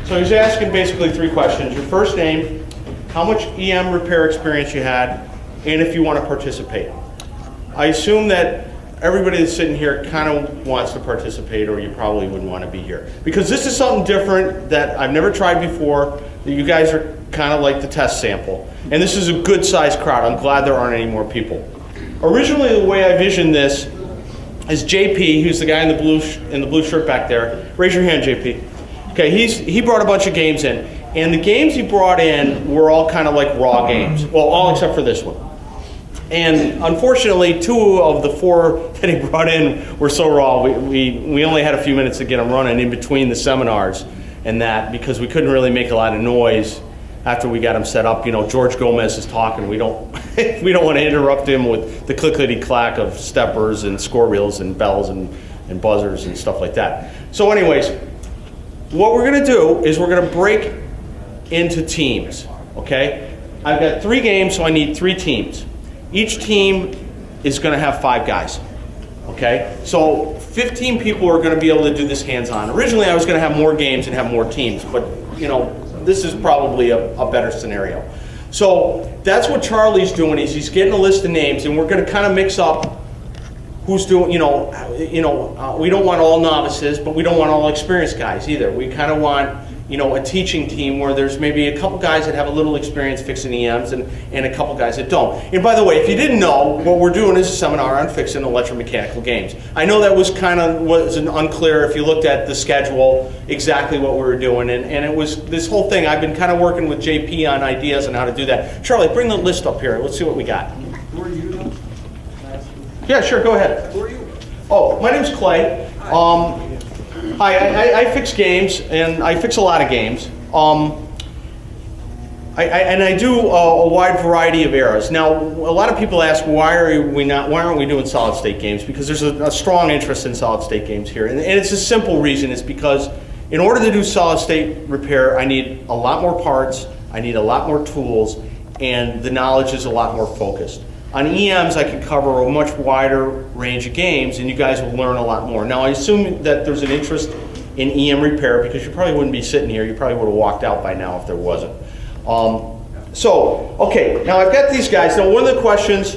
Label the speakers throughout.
Speaker 1: So he's asking basically three questions. Your first name, how much EM repair experience you had, and if you want to participate. I assume that everybody that's sitting here kind of wants to participate, or you probably wouldn't want to be here. Because this is something different that I've never tried before, that you guys are kind of like the test sample. And this is a good sized crowd. I'm glad there aren't any more people. Originally, the way I visioned this is JP, who's the guy in the blue shirt back there. Raise your hand, JP. Okay, he brought a bunch of games in, and the games he brought in were all kind of like raw games. Well, all except for this one. And unfortunately, 2 of the 4 that he brought in were so raw, we only had a few minutes to get them running in between the seminars and that, because we couldn't really make a lot of noise after we got them set up. You know, George Gomez is talking. We don't want to interrupt him with the clickety-clack of steppers and score reels and bells and buzzers and stuff like that. So anyways, what we're going to do is we're going to break into teams, okay? I've got 3 games, so I need 3 teams. Each team is going to have 5 guys, okay? So 15 people are going to be able to do this hands-on. Originally, I was going to have more games and have more teams, but, you know, this is probably a better scenario. So that's what Charlie's doing, is he's getting a list of names, and we're going to kind of mix up who's doing, we don't want all novices, but we don't want all experienced guys either. We kind of want, a teaching team where there's maybe a couple guys that have a little experience fixing EMs and a couple guys that don't. And by the way, if you didn't know, what we're doing is a seminar on fixing electromechanical games. I know that was unclear if you looked at the schedule, exactly what we were doing, and it was this whole thing. I've been kind of working with JP on ideas on how to do that. Charlie, bring the list up here. Let's see what we got.
Speaker 2: Who are you?
Speaker 1: Yeah, sure, go ahead.
Speaker 2: Who are you?
Speaker 1: Oh, my name's Clay. Hi, I fix games, and I fix a lot of games. I do a wide variety of eras. Now, a lot of people ask, why aren't we doing solid state games? Because there's a strong interest in solid state games here. And it's a simple reason. It's because in order to do solid state repair, I need a lot more parts, I need a lot more tools, and the knowledge is a lot more focused. On EMs, I can cover a much wider range of games, and you guys will learn a lot more. Now, I assume that there's an interest in EM repair, because you probably wouldn't be sitting here. You probably would have walked out by now if there wasn't. Okay, now I've got these guys. Now, one of the questions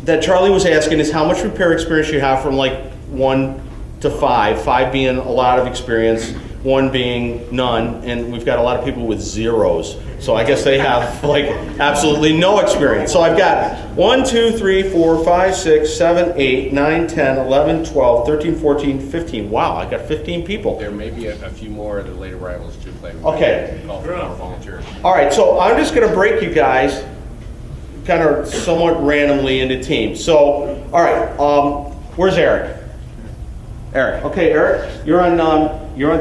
Speaker 1: that Charlie was asking is how much repair experience you have from like 1 to 5, 5 being a lot of experience, 1 being none, and we've got a lot of people with zeros. So I guess they have like absolutely no experience. So I've got 1, 2, 3, 4, 5, 6, 7, 8, 9, 10, 11, 12, 13, 14, 15. Wow, I got 15 people.
Speaker 3: There may be a few more of the late arrivals too.
Speaker 1: Okay.
Speaker 3: Call for more volunteers.
Speaker 1: All right, so I'm just going to break you guys kind of somewhat randomly into teams. So, all right, where's Eric? Eric. Okay, Eric, you're on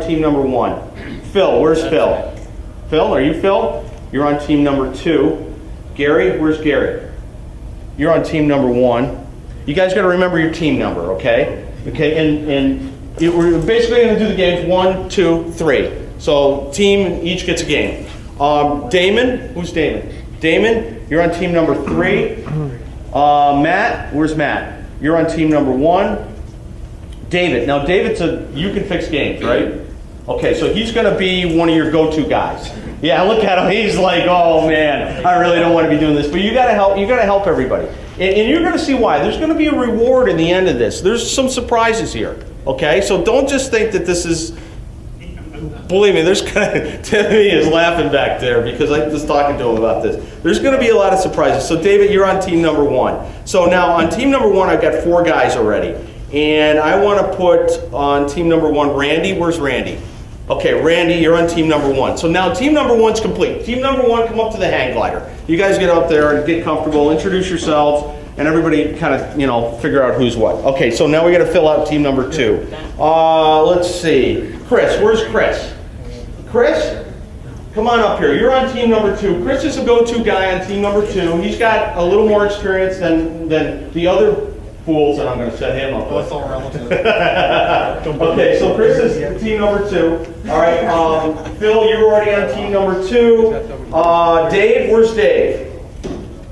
Speaker 1: team number 1. Phil, where's Phil? Phil, are you Phil? You're on team number 2. Gary, where's Gary? You're on team number 1. You guys got to remember your team number, okay? Okay, and we're basically going to do the games 1, 2, 3. So team each gets a game. Damon, who's Damon? Damon, you're on team number 3. Matt, where's Matt? You're on team number 1. David, now David's you can fix games, right? Okay, so he's going to be one of your go-to guys. Yeah, look at him. He's like, oh man, I really don't want to be doing this. But you got to help. You got to help everybody, and you're going to see why. There's going to be a reward in the end of this. There's some surprises here. Okay, so don't just think that this is. Believe me, there's Timothy is laughing back there because I was talking to him about this. There's going to be a lot of surprises. So David, you're on team number 1. So now on team number 1, I've got 4 guys already, and I want to put on team number 1 Randy. Where's Randy? Okay, Randy, you're on team number 1. So now team number 1's complete. Team number 1, come up to the hang glider. You guys get up there and get comfortable, introduce yourselves, and everybody kind of, you know, figure out who's what. Okay, so now we got to fill out team number 2. Let's see. Chris, where's Chris? Chris, come on up here. You're on team number 2. Chris is a go-to guy on team number 2. He's got a little more experience than the other fools that I'm going to set him up with.
Speaker 2: That's all relative.
Speaker 1: Okay, so Chris is team number 2. All right, Phil, you're already on team number 2. Dave, where's Dave?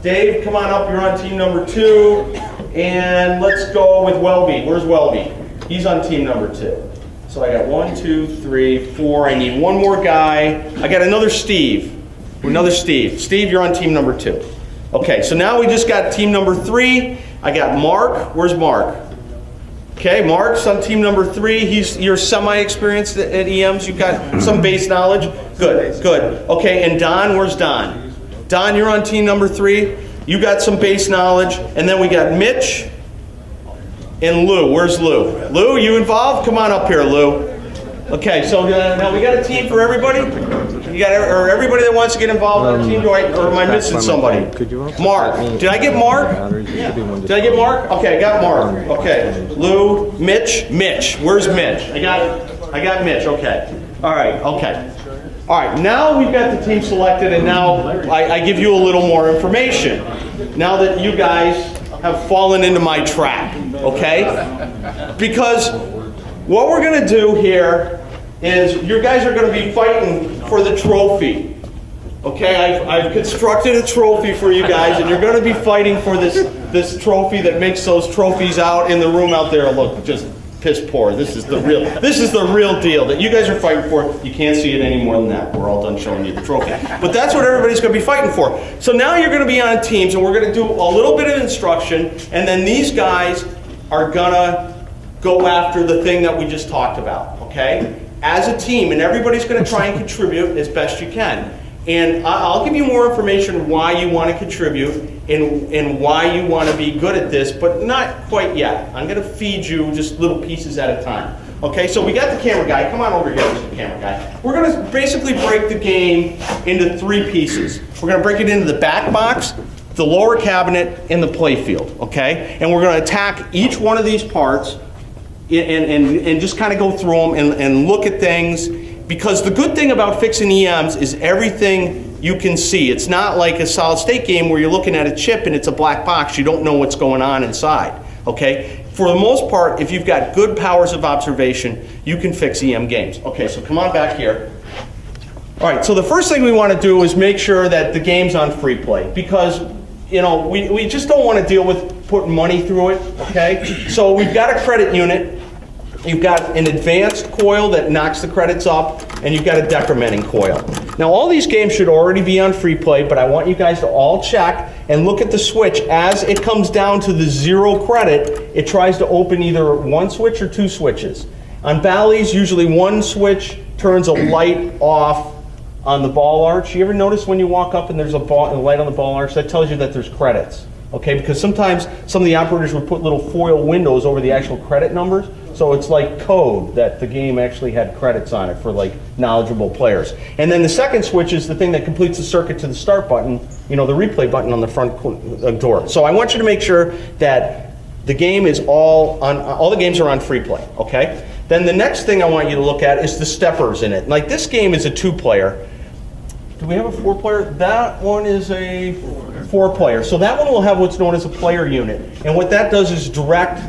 Speaker 1: Dave, come on up. You're on team number 2. And let's go with Welby. Where's Welby? He's on team number 2. So I got 1, 2, 3, 4. I need one more guy. I got another Steve. Another Steve. Steve, you're on team number 2. Okay, so now we just got team number 3. I got Mark. Where's Mark? Okay, Mark's on team number 3. You're semi-experienced at EMs. You've got some base knowledge. Good, good. Okay, and Don, where's Don? Don, you're on team number 3. You got some base knowledge. And then we got Mitch and Lou. Where's Lou? Lou, you involved? Come on up here, Lou. Okay, so now we got a team for everybody? You got everybody that wants to get involved in a team, or am I missing somebody? Mark. Did I get Mark? Did I get Mark? Okay, I got Mark. Okay. Lou, Mitch. Mitch. Where's Mitch? I got Mitch. Okay. All right. Okay. All right. Now we've got the team selected, and now I give you a little more information. Now that you guys have fallen into my trap, okay? Because what we're going to do here is you guys are going to be fighting for the trophy. Okay, I've constructed a trophy for you guys, and you're going to be fighting for this trophy that makes those trophies out in the room out there look just piss poor. This is the real deal that you guys are fighting for. You can't see it any more than that. We're all done showing you the trophy. But that's what everybody's going to be fighting for. So now you're going to be on teams, and we're going to do a little bit of instruction, and then these guys are going to go after the thing that we just talked about, okay? As a team, and everybody's going to try and contribute as best you can. And I'll give you more information why you want to contribute and why you want to be good at this, but not quite yet. I'm going to feed you just little pieces at a time. Okay, so we got the camera guy. Come on over here, Mr. Camera Guy. We're going to basically break the game into 3 pieces. We're going to break it into the back box, the lower cabinet, and the playfield, okay? And we're going to attack each one of these parts and just kind of go through them and look at things, because the good thing about fixing EMs is everything you can see. It's not like a solid state game where you're looking at a chip and it's a black box. You don't know what's going on inside, okay? For the most part, if you've got good powers of observation, you can fix EM games. Okay, so come on back here. All right, so the first thing we want to do is make sure that the game's on free play, because you know, we just don't want to deal with putting money through it, okay? So we've got a credit unit. You've got an advanced coil that knocks the credits up, and you've got a decrementing coil. Now, all these games should already be on free play, but I want you guys to all check and look at the switch. As it comes down to the 0 credit, it tries to open either 1 switch or 2 switches. On Bally's, usually 1 switch turns a light off on the ball arch. You ever notice when you walk up and there's a light on the ball arch? That tells you that there's credits. Okay, because sometimes some of the operators would put little foil windows over the actual credit numbers, so it's like code that the game actually had credits on it for like knowledgeable players. And then the second switch is the thing that completes the circuit to the start button, you know, the replay button on the front door. So I want you to make sure that the game is all the games are on free play, okay? Then the next thing I want you to look at is the steppers in it. Like this game is a 2-player. Do we have a 4-player? That one is a 4-player. So that one will have what's known as a player unit. And what that does is direct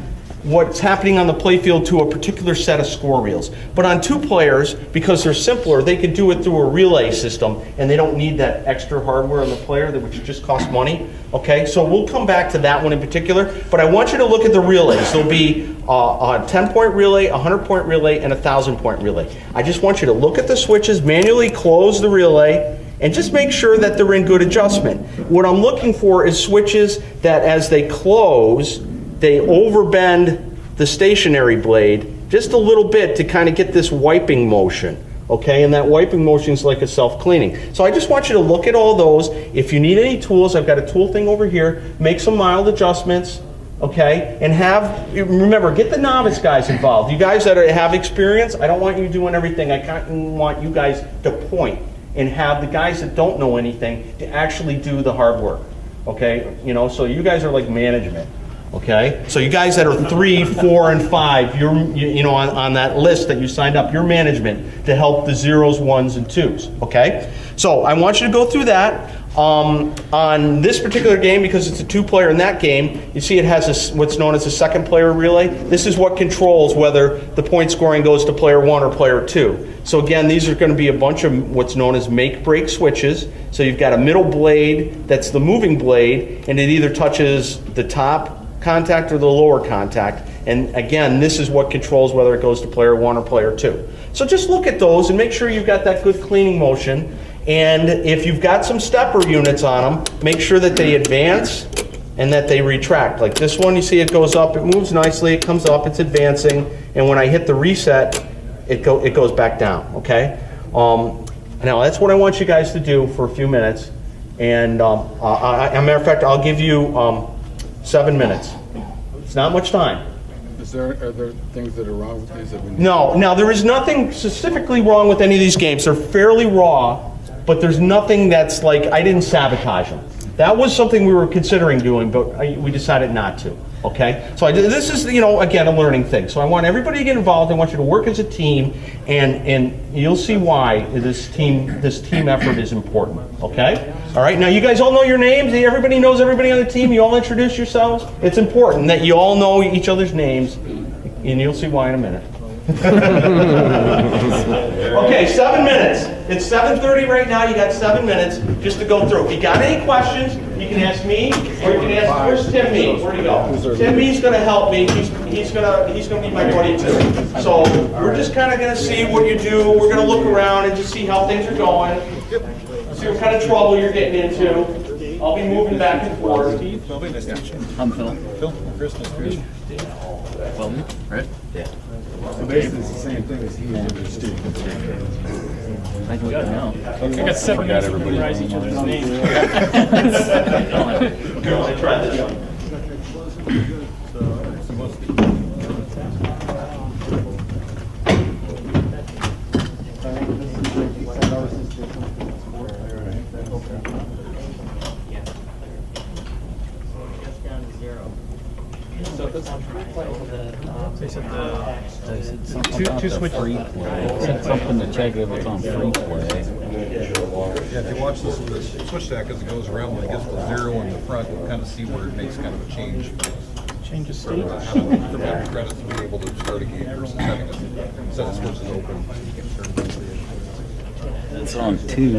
Speaker 1: what's happening on the playfield to a particular set of score reels. But on 2 players, because they're simpler, they can do it through a relay system, and they don't need that extra hardware on the player, which just costs money. Okay, so we'll come back to that one in particular, but I want you to look at the relays. There'll be a 10-point relay, a 100-point relay, and a 1,000-point relay. I just want you to look at the switches, manually close the relay, and just make sure that they're in good adjustment. What I'm looking for is switches that as they close, they overbend the stationary blade just a little bit to kind of get this wiping motion, okay? And that wiping motion is like a self-cleaning. So I just want you to look at all those. If you need any tools, I've got a tool thing over here. Make some mild adjustments, okay? And remember, get the novice guys involved. You guys that have experience, I don't want you doing everything. I kind of want you guys to point and have the guys that don't know anything to actually do the hard work. okay? You know, so you guys are like management, okay? So you guys that are 3, 4, and 5, you know, on that list that you signed up, you're management to help the 0s, 1s, and 2s, okay? So I want you to go through that. On this particular game, because it's a 2-player in that game, you see it has what's known as a second player relay. This is what controls whether the point scoring goes to player 1 or player 2. So again, these are going to be a bunch of what's known as make-break switches. So you've got a middle blade that's the moving blade, and it either touches the top contact or the lower contact. And again, this is what controls whether it goes to player 1 or player 2. So just look at those and make sure you've got that good cleaning motion. And if you've got some stepper units on them, make sure that they advance and that they retract. Like this one, you see it goes up, it moves nicely, it comes up, it's advancing, and when I hit the reset, it goes back down, okay? Now that's what I want you guys to do for a few minutes. And as a matter of fact, I'll give you 7 minutes. It's not much time.
Speaker 2: Are there things that are wrong with these?
Speaker 1: No, now there is nothing specifically wrong with any of these games. They're fairly raw, but there's nothing that's like, I didn't sabotage them. That was something we were considering doing, but we decided not to, okay? So this is, you know, again, a learning thing. So I want everybody to get involved. I want you to work as a team, and you'll see why this team effort is important, okay? All right, now you guys all know your names. Everybody knows everybody on the team. You all introduce yourselves. It's important that you all know each other's names, and you'll see why in a minute. Okay, 7 minutes. It's 7:30 right now. You got 7 minutes just to go through. If you got any questions, you can ask me, or you can ask. Where's Tim Mead? Where'd he go? Tim Mead's going to help me. He's going to be my buddy too. So we're just kind of going to see what you do. We're going to look around and just see how things are going. See what kind of trouble you're getting into. I'll be moving back and forth.
Speaker 4: I'm Phil. Phil, Chris, nice to meet you. Well, right? Yeah.
Speaker 2: So basically it's the same thing as he and Steve.
Speaker 4: I can go now.
Speaker 5: I got 7 minutes to memorize each other's names.
Speaker 1: I tried this.
Speaker 5: They said
Speaker 4: Two switches. Free play. Said something to check if it's on free play.
Speaker 6: Yeah, if you watch the switch stack as it goes around, when it gets to 0 in the front, you'll kind of see where it makes kind of a change.
Speaker 5: change of state.
Speaker 6: How to prevent credits to be able to start a game versus having to set the switches open.
Speaker 4: It's on 2.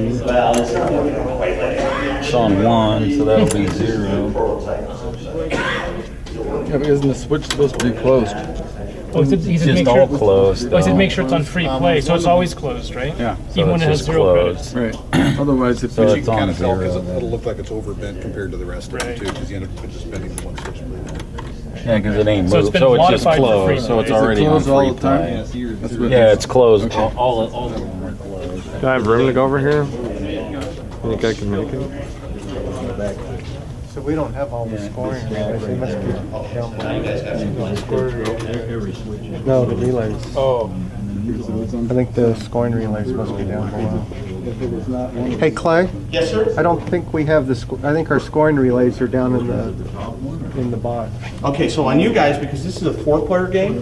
Speaker 4: It's on 1, so that'll be 0.
Speaker 2: Yeah, but isn't the switch supposed to be closed?
Speaker 5: Oh, he said
Speaker 4: Just
Speaker 5: make sure.
Speaker 4: all closed.
Speaker 5: Oh, he said
Speaker 4: though.
Speaker 5: make sure it's on free play, so it's always closed, right?
Speaker 2: Yeah.
Speaker 4: So
Speaker 5: Even when
Speaker 4: it's
Speaker 5: it has
Speaker 4: just
Speaker 5: 0 credits.
Speaker 4: closed.
Speaker 2: Right. Otherwise, if
Speaker 4: So
Speaker 6: But you
Speaker 4: it's
Speaker 6: can kind
Speaker 4: on
Speaker 6: of tell
Speaker 4: 0.
Speaker 6: because it'll look like it's overbent compared to the rest of
Speaker 5: Right.
Speaker 6: it too, because you end up just bending the one switch.
Speaker 4: Yeah, because it ain't
Speaker 5: So it's
Speaker 4: moved.
Speaker 5: been
Speaker 4: So it's just
Speaker 5: modified for free
Speaker 4: closed. So it's
Speaker 5: play.
Speaker 2: Is it
Speaker 4: already on
Speaker 2: closed all
Speaker 4: free
Speaker 2: the time?
Speaker 4: play.
Speaker 2: That's what
Speaker 4: Yeah,
Speaker 2: it
Speaker 4: it's closed. All of them are closed.
Speaker 7: Do I have room to go over here? You think I can make it?
Speaker 8: So we don't have all the scoring relays. They must be down below. No, the relays.
Speaker 2: Oh.
Speaker 8: I think the scoring relays must be down below. Hey Clay,
Speaker 1: Yes, sir?
Speaker 8: I don't think we have the. I think our scoring relays are down in the box.
Speaker 1: Okay, so on you guys, because this is a 4-player game,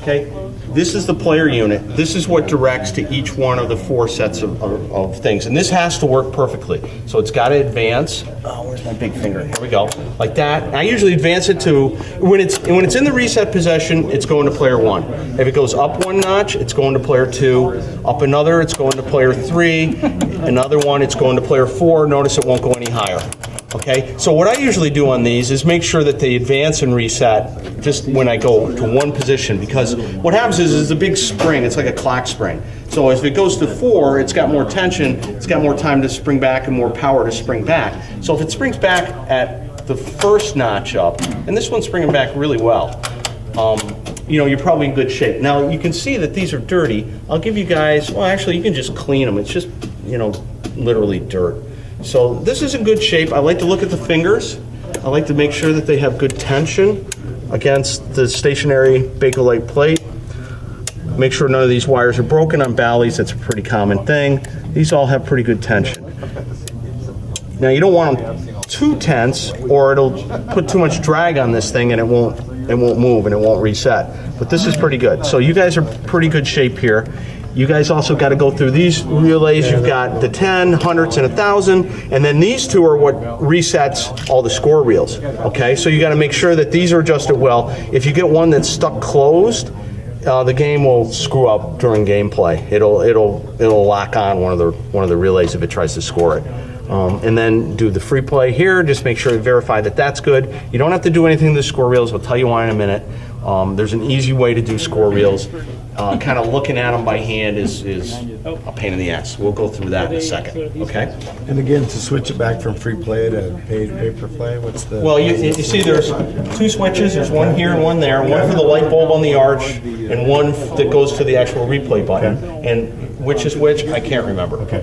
Speaker 1: okay, this is the player unit. This is what directs to each one of the 4 sets of things. And this has to work perfectly. So it's got to advance. Oh, where's my big finger? Here we go. Like that. I usually advance it to, when it's in the reset possession, it's going to player 1. If it goes up 1 notch, it's going to player 2. Up another, it's going to player 3. Another one, it's going to player 4. Notice it won't go any higher. Okay, so what I usually do on these is make sure that they advance and reset just when I go to one position, because what happens is it's a big spring, it's like a clock spring. So if it goes to 4, it's got more tension, it's got more time to spring back and more power to spring back. So if it springs back at the first notch up, and this one's springing back really well, you know, you're probably in good shape. Now you can see that these are dirty. I'll give you guys, well actually you can just clean them. It's just, you know, literally dirt. So this is in good shape. I like to look at the fingers. I like to make sure that they have good tension against the stationary Bakelite plate. Make sure none of these wires are broken on Bally's. That's a pretty common thing. These all have pretty good tension. Now you don't want them too tense, or it'll put too much drag on this thing and it won't move and it won't reset. But this is pretty good. So you guys are pretty good shape here. You guys also got to go through these relays. You've got the 10, 100s, and 1,000, and then these two are what resets all the score reels. Okay, so you got to make sure that these are adjusted well. If you get one that's stuck closed, the game will screw up during gameplay. It'll lock on one of the relays if it tries to score it. And then do the free play here. Just make sure to verify that that's good. You don't have to do anything to the score reels. I'll tell you why in a minute. There's an easy way to do score reels. Kind of looking at them by hand is a pain in the ass. We'll go through that in a second, okay?
Speaker 9: And again, to switch it back from free play to paid pay-per-play, what's the...
Speaker 1: Well, you see there's two switches. There's one here and one there. One for the light bulb on the arch and one that goes to the actual replay button. And which is which, I can't remember. Okay.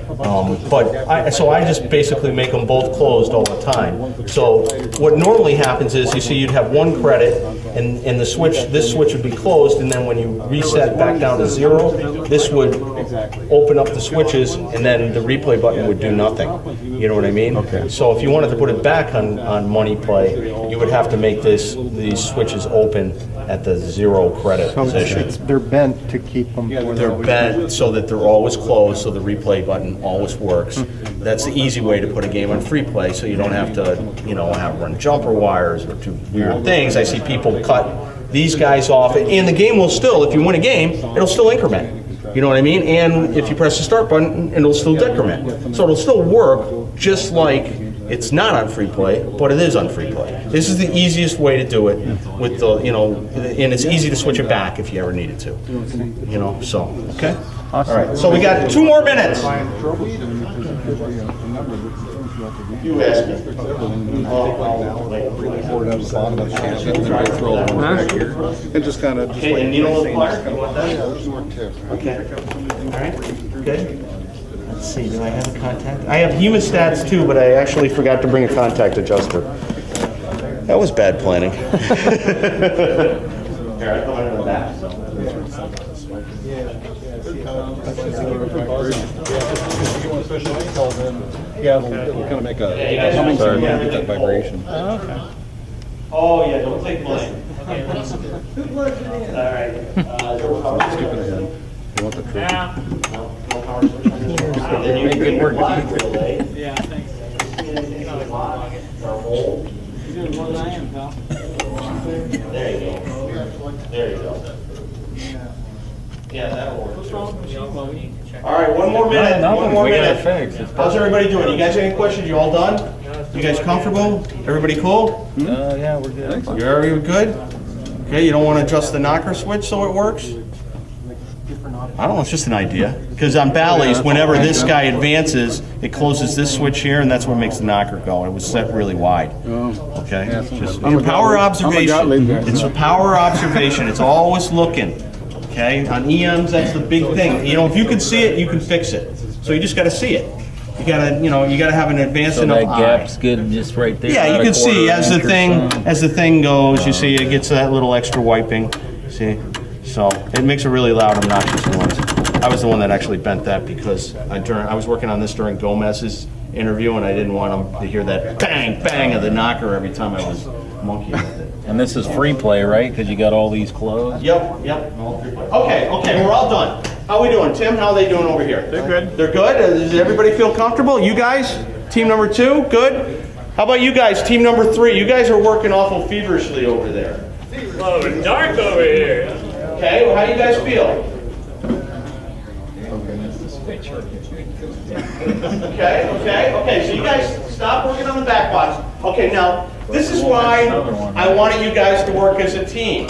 Speaker 1: So I just basically make them both closed all the time. So what normally happens is, you see you'd have one credit and this switch would be closed, and then when you reset back down to 0, this would open up the switches, and then the replay button would do nothing. You know what I mean? Okay. So if you wanted to put it back on money play, you would have to make these switches open at the 0 credit position.
Speaker 8: They're bent to keep them.
Speaker 1: They're bent so that they're always closed, so the replay button always works. That's the easy way to put a game on free play, so you don't have to, have run jumper wires or do weird things. I see people cut these guys off, and the game will still, if you win a game, it'll still increment. You know what I mean? And if you press the start button, it'll still decrement. So it'll still work just like it's not on free play, but it is on free play. This is the easiest way to do it with the, and it's easy to switch it back if you ever needed to. So, okay? All right, so we got 2 more minutes. You ask me.
Speaker 2: And just kind of...
Speaker 1: Okay, and needle and pliers, you want that? Okay. All right, good. Let's see, do I have a contact? I have hemostats too, but I actually forgot to bring a contact adjuster. That was bad planning. Here, I come under the back.
Speaker 6: Yeah, it'll kind of make a humming sound, get that vibration.
Speaker 1: Oh, yeah, don't take blame. All right.
Speaker 6: Skipping ahead. You want the trick?
Speaker 1: Good work.
Speaker 5: Yeah, thanks. You're doing more than I am, pal.
Speaker 1: There you go. There you go. Yeah, that'll work.
Speaker 5: What's wrong with you? Well, we need to check.
Speaker 1: All right, one more minute. One more minute.
Speaker 4: Fixed.
Speaker 1: How's everybody doing? You guys have any questions? You all done? You guys comfortable? Everybody cool?
Speaker 4: Yeah, we're good.
Speaker 1: You're good? Okay, you don't want to adjust the knocker switch so it works? I don't know, it's just an idea. Because on Bally's, whenever this guy advances, it closes this switch here, and that's what makes the knocker go. It was set really wide. Okay? Just power observation. It's a power observation. It's always looking. Okay? On EMs, that's the big thing. If you can see it, you can fix it. So you just got to see it. You gotta have an advanced enough
Speaker 4: that
Speaker 1: eye.
Speaker 4: gap's good just right there.
Speaker 1: Yeah, you
Speaker 4: about
Speaker 1: can
Speaker 4: a quarter
Speaker 1: see as
Speaker 4: inch or
Speaker 1: the thing goes, you see it gets that little extra wiping. See? So it makes a really loud, obnoxious noise. I was the one that actually bent that because I was working on this during Gomez's interview, and I didn't want him to hear that bang, bang of the knocker every time I was monkeying with it.
Speaker 4: And this is free play, right? Because you got all these closed.
Speaker 1: Yep. Okay, we're all done. How we doing? Tim, how are they doing over here? They're good. They're good? Does everybody feel comfortable? You guys? Team number 2? Good? How about you guys? Team number 3? You guys are working awful feverishly over there.
Speaker 5: Oh, it's dark over here.
Speaker 1: Okay, well, how do you guys feel? Okay, so you guys stop working on the back box. Okay, now, this is why I wanted you guys to work as a team.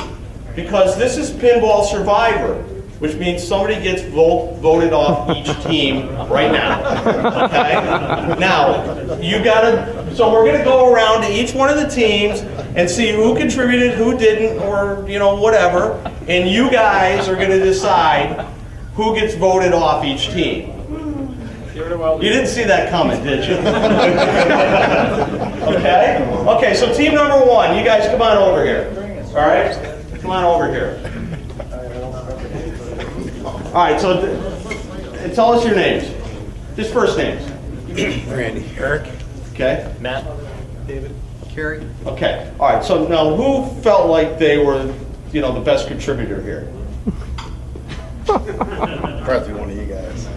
Speaker 1: Because this is Pinball Survivor, which means somebody gets voted off each team right now. Okay? Now, so we're gonna go around to each one of the teams and see who contributed, who didn't, or whatever, and you guys are gonna decide who gets voted off each team. You didn't see that coming, did you? Okay, so team number 1, you guys come on over here. All right? Come on over here. All right, so tell us your names. Just first names.
Speaker 10: Randy. Eric.
Speaker 1: Okay.
Speaker 10: Matt.
Speaker 6: David. Carrie.
Speaker 1: Okay, all right, so now who felt like they were, you know, the best contributor here?
Speaker 9: Probably one of you guys.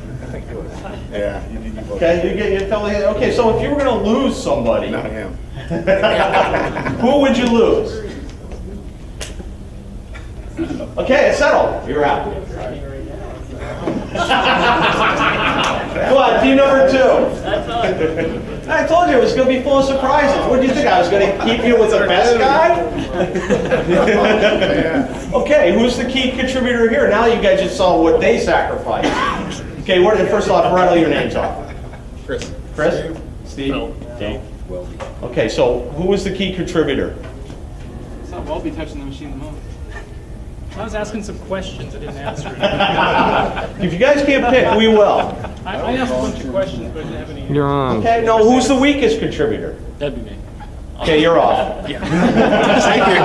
Speaker 9: Yeah. You
Speaker 1: Okay, you felt like, okay, so if you were gonna lose somebody,
Speaker 9: Not him.
Speaker 1: who would you lose? Okay, it's settled. You're out. Come on, team number 2. I told you it was going to be full of surprises. What do you think? I was going to keep you with the best guy? Okay, who's the key contributor here? Now you guys just saw what they sacrificed. Okay, first off, rattle your names off.
Speaker 6: Chris.
Speaker 1: Chris? Steve? Dave? Okay, so who was the key contributor?
Speaker 5: It's not Welby touching the machine the most. I was asking some questions. I didn't answer.
Speaker 1: If you guys can't pick, we will.
Speaker 5: I asked a bunch of questions, but I didn't have any.
Speaker 7: You're on.
Speaker 1: Okay, no, who's the weakest contributor?
Speaker 5: That'd be me.
Speaker 1: Okay, you're off.
Speaker 5: Yeah.
Speaker 1: Thank you.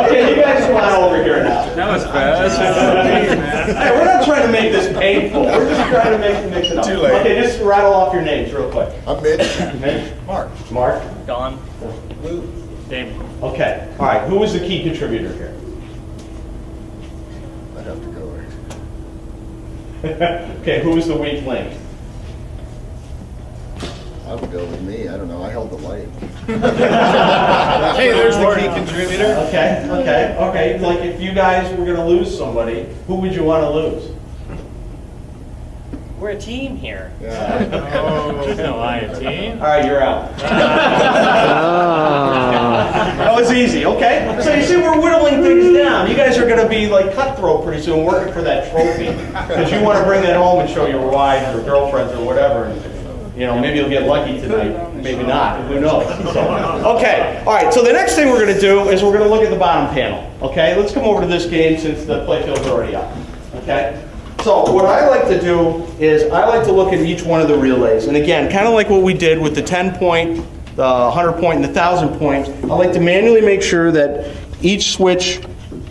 Speaker 1: Okay, you guys come on over here now.
Speaker 5: That was fast.
Speaker 1: Hey, we're not trying to make this painful. We're just trying to mix it up.
Speaker 9: Too late.
Speaker 1: Okay, just rattle off your names real quick.
Speaker 9: I'm Mitch.
Speaker 1: Mitch?
Speaker 6: Mark.
Speaker 1: Mark?
Speaker 5: Don. Damon.
Speaker 1: Okay, all right, who was the key contributor here?
Speaker 9: I'd have to go there.
Speaker 1: Okay, who was the weak link?
Speaker 9: I would go with me. I don't know. I held the light.
Speaker 6: Hey, there's the key contributor.
Speaker 1: Okay. Like if you guys were gonna lose somebody, who would you want to lose?
Speaker 5: We're a team here.
Speaker 9: Yeah.
Speaker 5: No, I am team.
Speaker 1: All right, you're out. That was easy, okay? So you see, we're whittling things down. You guys are going to be like cutthroat pretty soon, working for that trophy. Because you want to bring that home and show your wives or girlfriends or whatever. And, you know, maybe you'll get lucky tonight. Maybe not. Who knows? So, okay. All right. So the next thing we're going to do is we're going to look at the bottom panel. Okay. Let's come over to this game since the playfield's already up. Okay. So what I like to do is I like to look at each one of the relays. And again, kind of like what we did with the 10-point, the 100-point, and the 1,000-point, I like to manually make sure that each switch,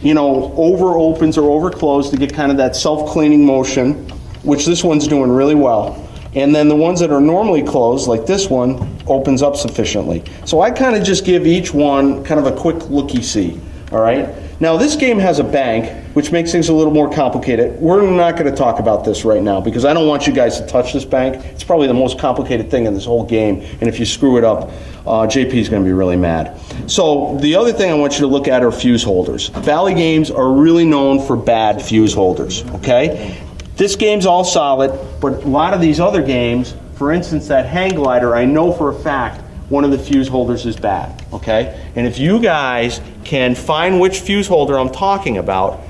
Speaker 1: you know, over opens or over closed to get kind of that self-cleaning motion, which this one's doing really well. And then the ones that are normally closed, like this one, opens up sufficiently. So I kind of just give each one kind of a quick looky-see, all right? Now this game has a bank, which makes things a little more complicated. We're not going to talk about this right now because I don't want you guys to touch this bank. It's probably the most complicated thing in this whole game, and if you screw it up, JP is going to be really mad. So the other thing I want you to look at are fuse holders. Valley games are really known for bad fuse holders, okay? This game's all solid, but a lot of these other games, for instance, that hang glider, I know for a fact one of the fuse holders is bad, okay? And if you guys can find which fuse holder I'm talking about,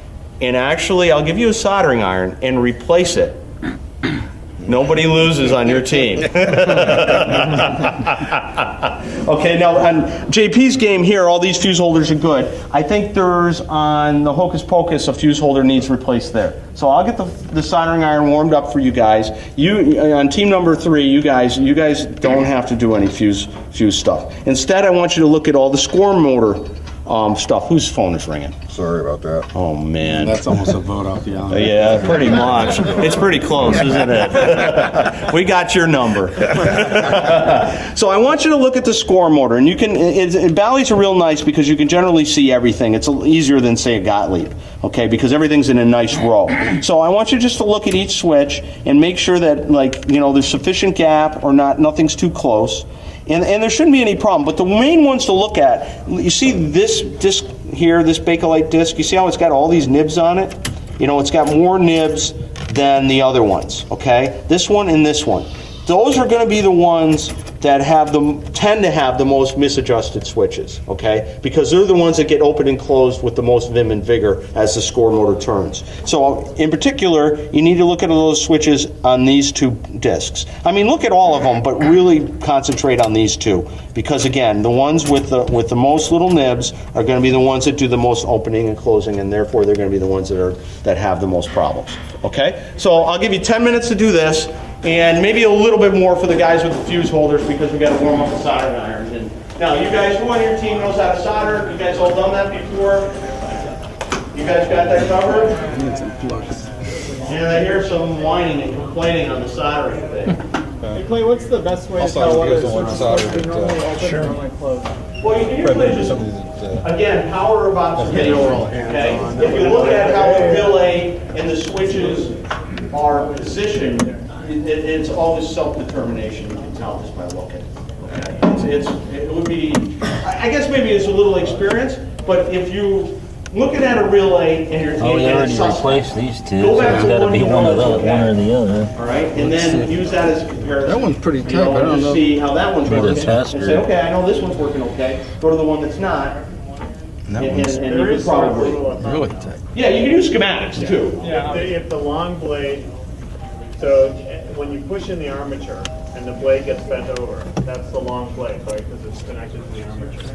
Speaker 1: and actually I'll give you a soldering iron and replace it, nobody loses on your team. Okay, now on JP's game here, all these fuse holders are good. I think there's on the Hocus Pocus a fuse holder needs replaced there. So I'll get the soldering iron warmed up for you guys. You on team number 3, you guys don't have to do any fuse stuff. Instead, I want you to look at all the score motor stuff. Whose phone is ringing?
Speaker 9: Sorry about that.
Speaker 1: Oh man.
Speaker 9: That's almost a vote off the island.
Speaker 1: Yeah, pretty much. It's pretty close, isn't it? We got your number. So I want you to look at the score motor, and you can. Bally's are real nice because you can generally see everything. It's easier than say a Gottlieb, okay? Because everything's in a nice row. So I want you just to look at each switch and make sure that, like, you know, there's sufficient gap or nothing's too close. And there shouldn't be any problem. But the main ones to look at, you see this disc here, this Bakelite disc, you see how it's got all these nibs on it? You know, it's got more nibs than the other ones, okay? This one and this one. Those are going to be the ones that tend to have the most misadjusted switches, okay? Because they're the ones that get opened and closed with the most vim and vigor as the score motor turns. So in particular, you need to look at those switches on these two discs. I mean, look at all of them, but really concentrate on these two. Because again, the ones with the most little nibs are going to be the ones that do the most opening and closing, and therefore they're going to be the ones that have the most problems, okay? So I'll give you 10 minutes to do this. And maybe a little bit more for the guys with the fuse holders because we got to warm up the soldering irons. And now, you guys, who on your team knows how to solder? You guys all done that before? You guys got that covered? Yeah, I hear some whining and complaining on the soldering thing.
Speaker 6: Okay.
Speaker 5: Clay, what's the best way
Speaker 6: I'll
Speaker 5: to tell
Speaker 6: solder
Speaker 5: whether
Speaker 6: the
Speaker 5: a
Speaker 6: one
Speaker 5: switch is
Speaker 6: soldered
Speaker 5: supposed to be
Speaker 6: at,
Speaker 5: normally open
Speaker 8: sure.
Speaker 5: or normally closed?
Speaker 1: Well, you can usually
Speaker 6: Probably
Speaker 1: just,
Speaker 6: somebody that,
Speaker 1: again, power of observation, okay? If you look at how the relay and the switches are positioned, it's always self-determination, you can tell just by looking. Okay? It would be, I guess maybe it's a little experience, but if you looking at a relay and you're
Speaker 10: Oh, we
Speaker 1: and
Speaker 10: already
Speaker 1: it's suspect,
Speaker 10: replaced these two,
Speaker 1: go
Speaker 10: so
Speaker 1: back
Speaker 10: it's
Speaker 1: to
Speaker 10: got to
Speaker 1: one
Speaker 10: be
Speaker 1: you
Speaker 10: one
Speaker 1: know
Speaker 10: of
Speaker 1: is
Speaker 10: the
Speaker 1: okay.
Speaker 10: one or the other.
Speaker 1: All right, and then use that as a comparison.
Speaker 2: That one's pretty
Speaker 1: You
Speaker 2: tight,
Speaker 1: know,
Speaker 2: I don't
Speaker 1: and
Speaker 2: know.
Speaker 1: just see how that one's
Speaker 10: For the
Speaker 1: working. And
Speaker 10: tester.
Speaker 1: say, okay, I know this one's working okay. Go to the one that's not. And you could probably.
Speaker 2: Really tight.
Speaker 1: Yeah, you can use schematics too.
Speaker 5: Yeah.
Speaker 11: If the long blade, so when you push in the armature and the blade gets bent over, that's the long blade, right? Because it's connected to the armature.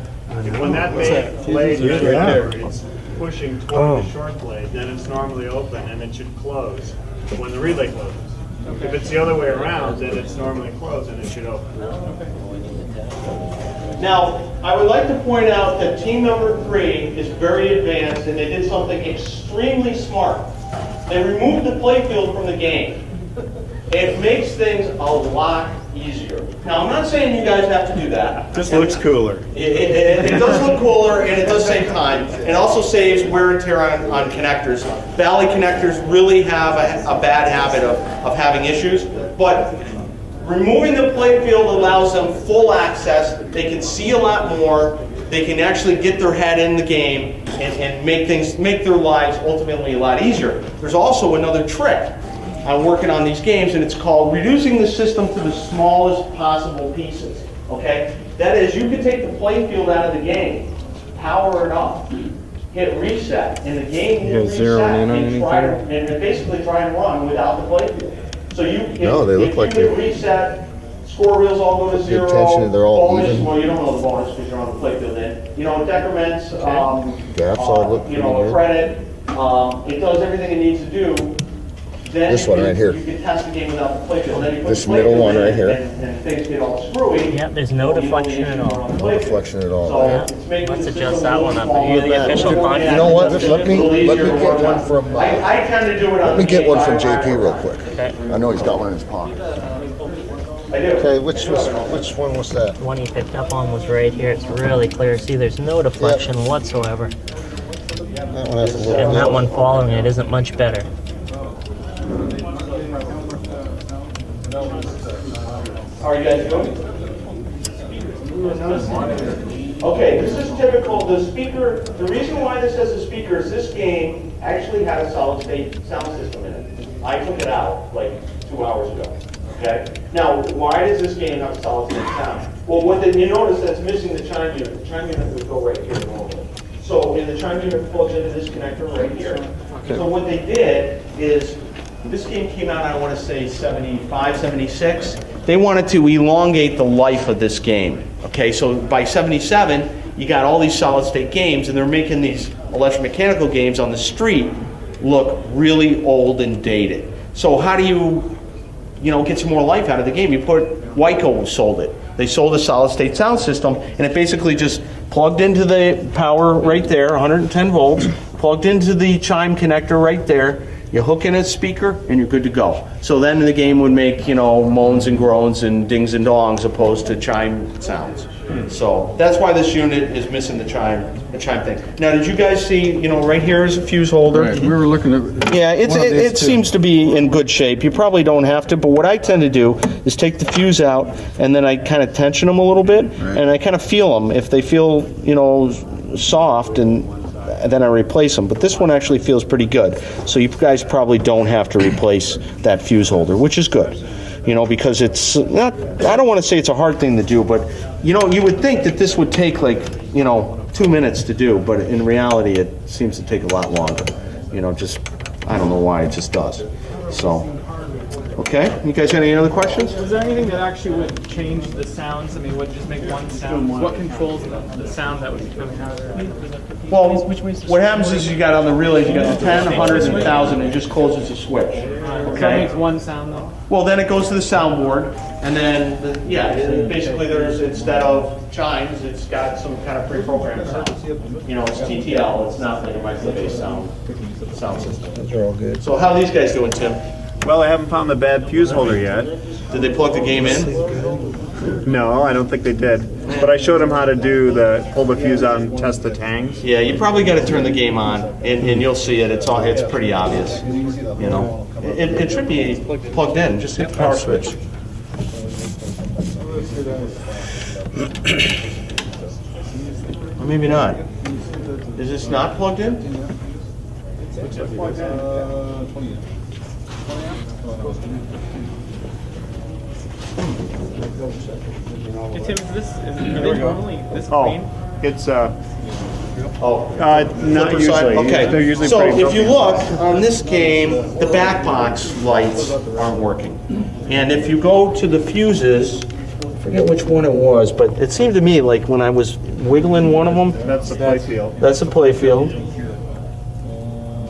Speaker 11: When that blade is pushing toward the short blade, then it's normally open and it should close when the relay closes. If it's the other way around, then it's normally closed and it should open.
Speaker 1: Now, I would like to point out that team number 3 is very advanced and they did something extremely smart. They removed the playfield from the game. It makes things a lot easier. Now, I'm not saying you guys have to do that.
Speaker 2: This looks cooler.
Speaker 1: It does look cooler and it does save time. It also saves wear and tear on connectors. Valley connectors really have a bad habit of having issues, but removing the playfield allows them full access. They can see a lot more. They can actually get their head in the game and make their lives ultimately a lot easier. There's also another trick. I'm working on these games, and it's called reducing the system to the smallest possible pieces. Okay? That is, you can take the playfield out of the game, power it up, hit reset, and the game will reset and basically try and run without the playfield. So if you hit reset, score reels all go to 0. Bonus, well, you don't know the bonus because you're on the playfield then. You know, decrements, credit, it does everything it needs to do. Then
Speaker 9: This one right here.
Speaker 1: You can test the game without the playfield. Then you put
Speaker 9: This
Speaker 1: the
Speaker 9: middle
Speaker 1: playfield
Speaker 9: one
Speaker 1: in
Speaker 9: right here.
Speaker 1: And things get all screwy.
Speaker 10: Yep, there's no deflection at all.
Speaker 9: No deflection at all.
Speaker 1: So
Speaker 10: Yeah.
Speaker 1: it's making
Speaker 10: Let's
Speaker 1: the
Speaker 10: adjust
Speaker 1: system
Speaker 10: that
Speaker 1: a
Speaker 10: one
Speaker 1: little
Speaker 10: up. Are you the
Speaker 1: smaller.
Speaker 10: official
Speaker 1: Yeah.
Speaker 10: contact?
Speaker 9: You know what,
Speaker 1: It's
Speaker 9: let me
Speaker 1: a little
Speaker 9: get
Speaker 1: easier to work
Speaker 9: one
Speaker 1: on.
Speaker 9: from,
Speaker 1: I tend to do it on
Speaker 9: Let me
Speaker 1: the
Speaker 9: get one
Speaker 1: game
Speaker 9: from
Speaker 1: by
Speaker 9: JP
Speaker 1: wire.
Speaker 9: real quick.
Speaker 10: Okay.
Speaker 9: I know he's got one in his pocket.
Speaker 1: I do.
Speaker 9: Okay, which one was that?
Speaker 10: One you picked up on was right here. It's really clear. See, there's no deflection whatsoever.
Speaker 9: That one has a little.
Speaker 10: And that one following it isn't much better.
Speaker 1: How are you guys doing? Okay, this is typical. The speaker, the reason why this has a speaker is this game actually had a solid state sound system in it. I took it out like 2 hours ago. Okay? Now, why does this game have a solid state sound? Well, you notice that's missing the chime unit. The chime unit would go right here normally. So, and the chime unit plugs into this connector right here. So what they did is, this game came out, I want to say 75, 76. They wanted to elongate the life of this game. Okay, so by 77, you got all these solid state games, and they're making these electromechanical games on the street look really old and dated. So how do you get some more life out of the game? Wyco sold it. They sold a solid state sound system, and it basically just plugged into the power right there, 110 volts, plugged into the chime connector right there. You hook in a speaker, and you're good to go. So then the game would make, moans and groans and dings and dongs opposed to chime sounds. So that's why this unit is missing the chime thing. Now, did you guys see, right here is a fuse holder?
Speaker 2: Right, we were looking at.
Speaker 1: Yeah,
Speaker 2: one of these
Speaker 1: it
Speaker 2: two.
Speaker 1: seems to be in good shape. You probably don't have to, but what I tend to do is take the fuse out, and then I kind of tension them a little bit, and I kind of feel them. If they feel, soft, and then I replace them. But this one actually feels pretty good. So you guys probably don't have to replace that fuse holder, which is good. Because it's not, I don't want to say it's a hard thing to do, but, you would think that this would take 2 minutes to do, but in reality, it seems to take a lot longer. I don't know why, it just does. So, okay, you guys got any other questions?
Speaker 5: Is there anything that actually would change the sounds? I mean, would it just make one sound? What controls the sound that would be coming out of there?
Speaker 1: Well, what happens is you got on the relays, you got the 10, 100, and 1,000, and it just closes the switch.
Speaker 5: So it makes one sound though?
Speaker 1: Well, then it goes to the soundboard, and then, basically instead of chimes, it's got some kind of pre-programmed sound. It's TTL, it's not like a micro-based sound system.
Speaker 9: Those are all good.
Speaker 1: So how are these guys doing, Tim?
Speaker 12: Well, I haven't found the bad fuse holder yet.
Speaker 1: Did they plug the game in?
Speaker 12: No, I don't think they did. But I showed them how to do pull the fuse out and test the tangs.
Speaker 1: Yeah, you probably got to turn the game on, and you'll see it. It's pretty obvious. You know, it should be plugged in. Just hit the power switch. Or maybe not. Is this not plugged in?
Speaker 5: Hey, Tim, are they normally this clean?
Speaker 12: It's
Speaker 1: Oh,
Speaker 12: not
Speaker 1: flipper
Speaker 12: usually.
Speaker 1: side? Okay.
Speaker 12: They're usually
Speaker 1: So
Speaker 12: pretty
Speaker 1: if you
Speaker 12: broken.
Speaker 1: look on this game, the back box lights aren't working. And if you go to the fuses, I forget which one it was, but it seemed to me like when I was wiggling one of them,
Speaker 12: That's the Playfield.
Speaker 1: that's a Playfield.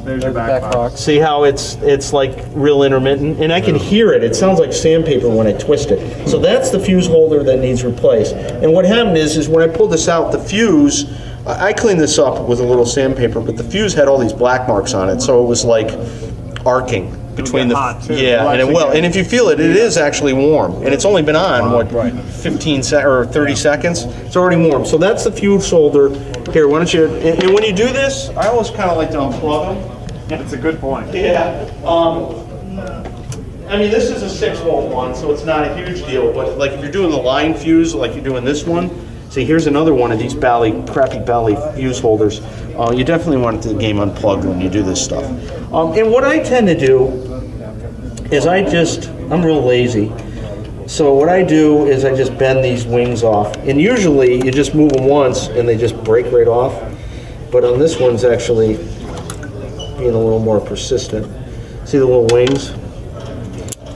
Speaker 12: There's your back box.
Speaker 1: See how it's like real intermittent? And I can hear it. It sounds like sandpaper when I twist it. So that's the fuse holder that needs replaced. And what happened is when I pulled this out, the fuse, I cleaned this up with a little sandpaper, but the fuse had all these black marks on it. So it was like arcing between the,
Speaker 12: hot, too.
Speaker 1: yeah, and if you feel it, it is actually warm. And it's only been on, what, 15 or 30 seconds? It's already warm. So that's the fuse holder. Here, why don't you, and when you do this, I always kind of like to unplug them.
Speaker 12: That's a good point.
Speaker 1: Yeah. I mean, this is a 6-volt one, so it's not a huge deal. But like if you're doing the line fuse, like you're doing this one, see, here's another one of these crappy Bally fuse holders. You definitely want the game unplugged when you do this stuff. And what I tend to do is I'm real lazy. So what I do is I just bend these wings off. And usually you just move them once and they just break right off. But on this one's actually being a little more persistent. See the little wings?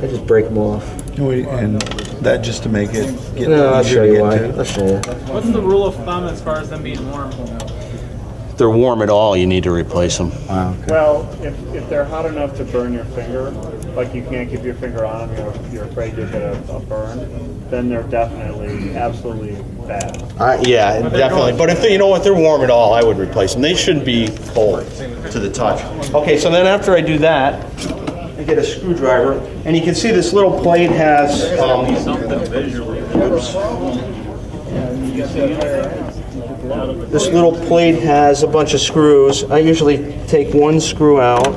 Speaker 1: I just break them off.
Speaker 9: And that just to make it get
Speaker 1: No, I'll show
Speaker 9: easier to
Speaker 1: you
Speaker 9: get
Speaker 1: why.
Speaker 9: to.
Speaker 1: I'll show you.
Speaker 5: What's the rule of thumb as far as them being warm?
Speaker 1: If they're warm at all, you need to replace them.
Speaker 9: Wow.
Speaker 12: Well, if they're hot enough to burn your finger, like you can't keep your finger on them, you're afraid you'll get a burn, then they're definitely, absolutely bad.
Speaker 1: Yeah, definitely. But if they, you know what, they're warm at all, I would replace them. They shouldn't be cold to the touch. Okay, so then after I do that, I get a screwdriver, and you can see this little plate has. This little plate has a bunch of screws. I usually take one screw out.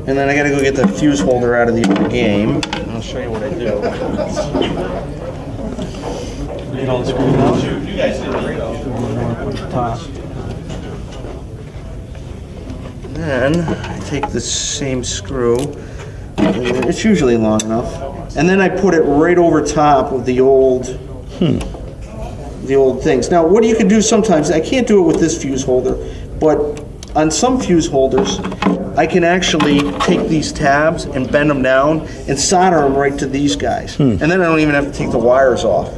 Speaker 1: And then I gotta go get the fuse holder out of the game. I'll show you what I do. Get all the screws out. You guys did a great job. Then I take the same screw. It's usually long enough. And then I put it right over top of the old things. Now, what you can do sometimes, I can't do it with this fuse holder, but on some fuse holders, I can actually take these tabs and bend them down and solder them right to these guys. And then I don't even have to take the wires off.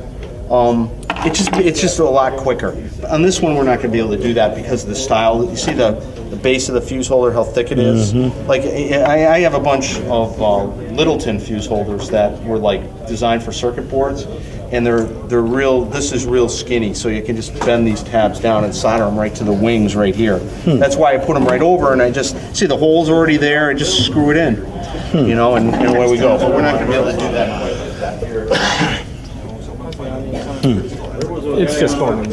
Speaker 1: It's just a lot quicker. On this one, we're not going to be able to do that because of the style. You see the base of the fuse holder, how thick it is? Like, I have a bunch of Littleton fuse holders that were like designed for circuit boards, and they're real. This is real skinny, so you can just bend these tabs down and solder them right to the wings right here. That's why I put them right over, and I just see the hole's already there. I just screw it in, you know, and away we go. But we're not going to be able to do that here.
Speaker 7: It's just phone.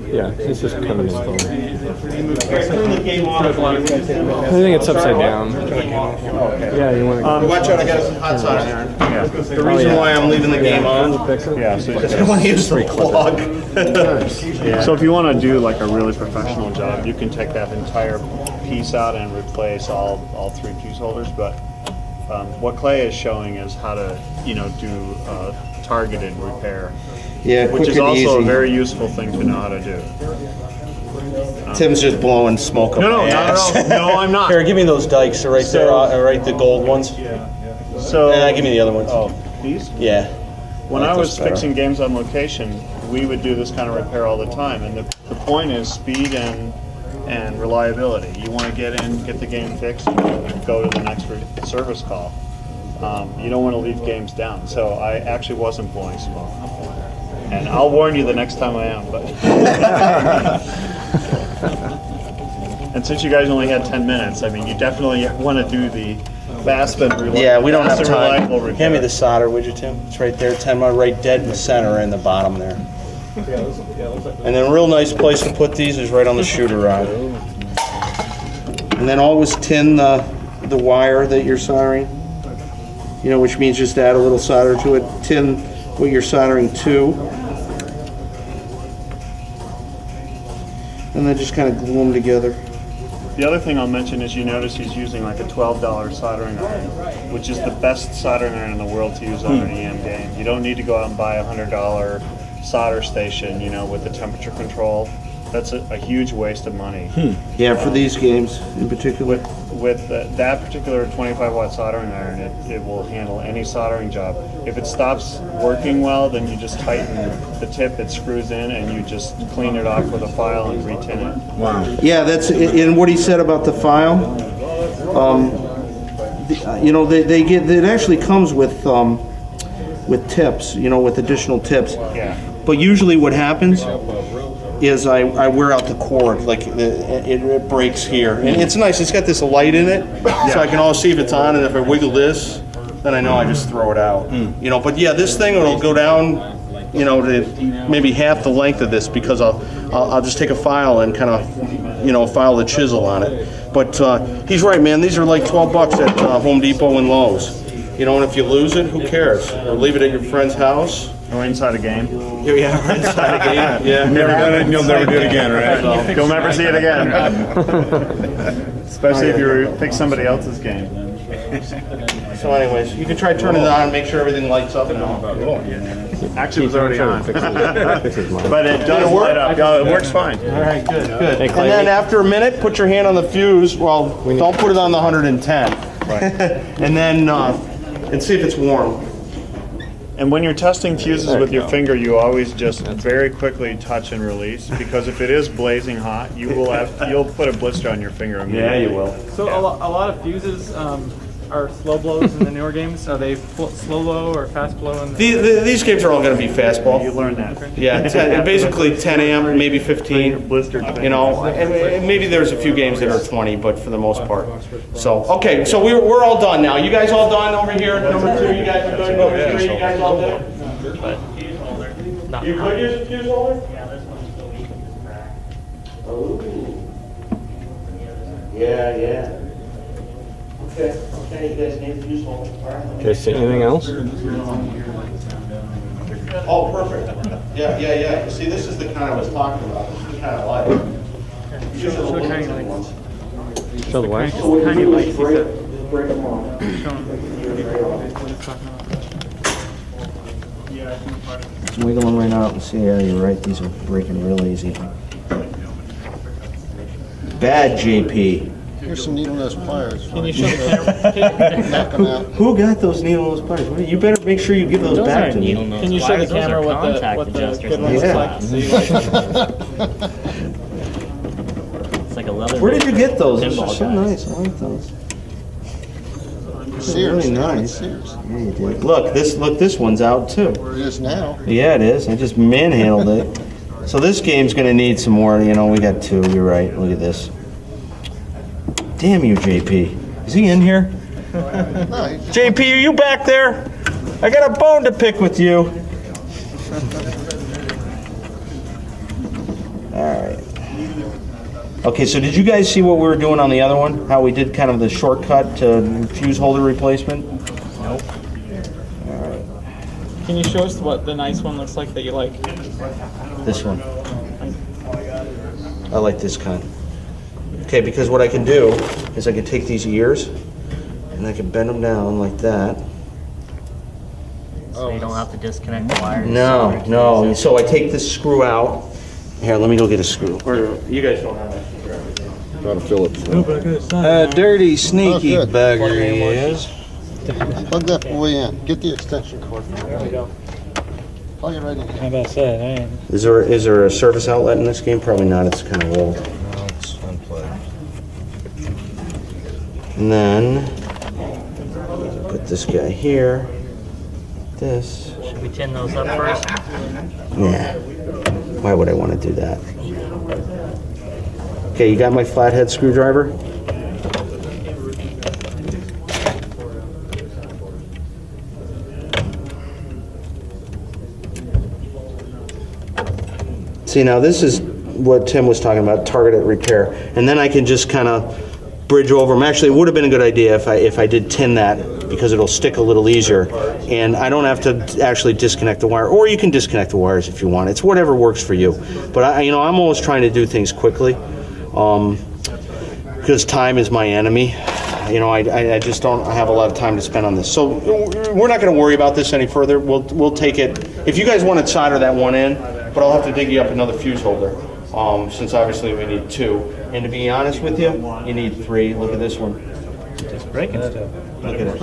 Speaker 7: Yeah, it's just coming in phone.
Speaker 1: Turn the game off.
Speaker 7: I think it's upside down. Yeah, you want to.
Speaker 1: Watch out, I got some hot sauce in there. The reason why I'm leaving the game on
Speaker 12: Yeah, so
Speaker 1: is I want to use the plug.
Speaker 12: So if you want to do like a really professional job, you can take that entire piece out and replace all three fuse holders. But what Clay is showing is how to, do targeted repair,
Speaker 1: Yeah,
Speaker 12: which
Speaker 1: quick
Speaker 12: is
Speaker 1: and
Speaker 12: also
Speaker 1: easy.
Speaker 12: a very useful thing to know how to do.
Speaker 1: Tim's just blowing smoke up
Speaker 12: No,
Speaker 1: my ass.
Speaker 12: no, I'm not.
Speaker 1: Here, give me those dikes. They're right there, right, the gold ones.
Speaker 12: So
Speaker 1: Give me the other ones.
Speaker 12: Oh, these?
Speaker 1: Yeah.
Speaker 12: When
Speaker 1: like
Speaker 12: I was
Speaker 1: those better.
Speaker 12: fixing games on location, we would do this kind of repair all the time, and the point is speed and reliability. You want to get in, get the game fixed, and go to the next service call. You don't want to leave games down. So I actually wasn't blowing smoke, and I'll warn you the next time I am. But And since you guys only had 10 minutes, I mean, you definitely want to do the fast and reliable.
Speaker 1: Yeah, we don't have
Speaker 12: fast and
Speaker 1: time.
Speaker 12: reliable repair.
Speaker 1: Hand me the solder, would you, Tim? It's right there, 10 right dead in the center and the bottom there. And then a real nice place to put these is right on the shooter rod. And then always tin the wire that you're soldering. You know, which means just add a little solder to it. Tin what you're soldering to. And then just kind of glue them together.
Speaker 12: The other thing I'll mention is you notice he's using like a $12 soldering iron, which is the best soldering iron in the world to use on an EM game. You don't need to go out and buy a $100 solder station, you know, with the temperature control. That's a huge waste of money.
Speaker 1: Yeah, for these games in particular.
Speaker 12: With that particular 25-watt soldering iron, it will handle any soldering job. If it stops working well, then you just tighten the tip, it screws in, and you just clean it off with a file and retin it.
Speaker 1: Wow. Yeah, that's in what he said about the file. You know, they get it actually comes with tips. You know, with additional tips.
Speaker 12: Yeah.
Speaker 1: But usually, what happens is I wear out the cord, like it breaks here. And it's nice, it's got this light in it, so I can always see if it's on, and if I wiggle this, then I know I just throw it out. You know, but yeah, this thing will go down, you know, to maybe half the length of this, because I'll just take a file and kind of, you know, file the chisel on it. But he's right, man, these are like $12 at Home Depot and Lowe's. You know, and if you lose it, who cares? Or leave it at your friend's house.
Speaker 12: Or inside a game.
Speaker 1: Yeah, inside a game. Yeah.
Speaker 9: Never done it and you'll never do it again, right?
Speaker 12: You'll never see it again. Especially if you pick somebody else's game.
Speaker 1: So anyways, you can try turning it on and make sure everything lights up now.
Speaker 12: Actually, it was already on. But it does light up. Yeah, it works fine.
Speaker 1: All right, good. And then after a minute, put your hand on the fuse. Well, don't put it on the 110.
Speaker 12: Right.
Speaker 1: And then, and see if it's warm.
Speaker 12: And when you're testing fuses with your finger, you always just very quickly touch and release, because if it is blazing hot, you'll put a blister on your finger immediately.
Speaker 1: Yeah, you will.
Speaker 5: So a lot of fuses are slow blows in the newer games. Are they slow blow or fast blow?
Speaker 1: These games are all going to be fastball.
Speaker 12: You learn that.
Speaker 1: Yeah, basically 10 amp, maybe 15.
Speaker 12: Blister.
Speaker 1: You know, and maybe there's a few games that are 20, but for the most part. So, okay, so we're all done now. You guys all done over here? Number 2, you guys are good? Number 3, you guys all done? You could use a fuse holder? Oh. Yeah. Okay, you guys need a fuse holder. All right.
Speaker 7: Okay, so anything else?
Speaker 1: Oh, perfect. Yeah. See, this is the kind I was talking about. This is the kind I like. These are the little tiny ones.
Speaker 7: Show the light.
Speaker 5: Tiny lights.
Speaker 1: Break them off. Wiggle them right out and see. Yeah, you're right. These are breaking real easy. Bad JP.
Speaker 9: Here's some needle-nose pliers.
Speaker 5: Can you show the camera?
Speaker 9: Knock them out.
Speaker 1: Who got those needle-nose pliers? You better make sure you give those back to me.
Speaker 5: Can you show the camera what the good ones look like?
Speaker 10: It's like a leather.
Speaker 1: Where did you get those? Those are
Speaker 10: Pinball
Speaker 1: so
Speaker 10: guys.
Speaker 1: nice. I like those.
Speaker 9: Sears.
Speaker 1: Really nice.
Speaker 9: Sears.
Speaker 1: Yeah, you did. Look, this one's out too.
Speaker 9: It is now.
Speaker 1: Yeah, it is. I just manhandled it. So this game's gonna need some more. You know, we got 2. You're right. Look at this. Damn you, JP. Is he in here?
Speaker 9: No,
Speaker 1: JP, are you back there? I got a bone to pick with you. All right. Okay, so did you guys see what we were doing on the other one? How we did kind of the shortcut to fuse holder replacement?
Speaker 5: Nope. Can you show us what the nice one looks like that you like?
Speaker 1: This one. I like this kind. Okay, because what I can do is I can take these ears and I can bend them down like that.
Speaker 10: So you don't have to disconnect the wires.
Speaker 1: No. So I take this screw out. Here, let me go get a screw. Or you guys don't have that screwdriver.
Speaker 9: Got a Phillips.
Speaker 1: Dirty, sneaky
Speaker 9: Oh, good.
Speaker 1: bugger he is.
Speaker 9: Plug that boy in. Get the extension cord. There we go. Plug it right in.
Speaker 5: How about that?
Speaker 1: Is there a service outlet in this game? Probably not. It's kind of old.
Speaker 9: No, it's unplugged.
Speaker 1: And then put this guy here. This.
Speaker 10: Should we tin those up first?
Speaker 1: Yeah. Why would I want to do that? Okay, you got my flathead screwdriver? See, now this is what Tim was talking about, targeted repair. And then I can just kind of bridge over them. Actually, it would have been a good idea if I did tin that, because it'll stick a little easier. And I don't have to actually disconnect the wire, or you can disconnect the wires if you want. It's whatever works for you. But I'm always trying to do things quickly, because time is my enemy. I just don't have a lot of time to spend on this. So we're not going to worry about this any further. We'll take it. If you guys want to solder that one in, but I'll have to dig you up another fuse holder, since obviously we need 2. And to be honest with you, you need 3. Look at this one.
Speaker 5: Just breaking stuff.
Speaker 1: Look at it.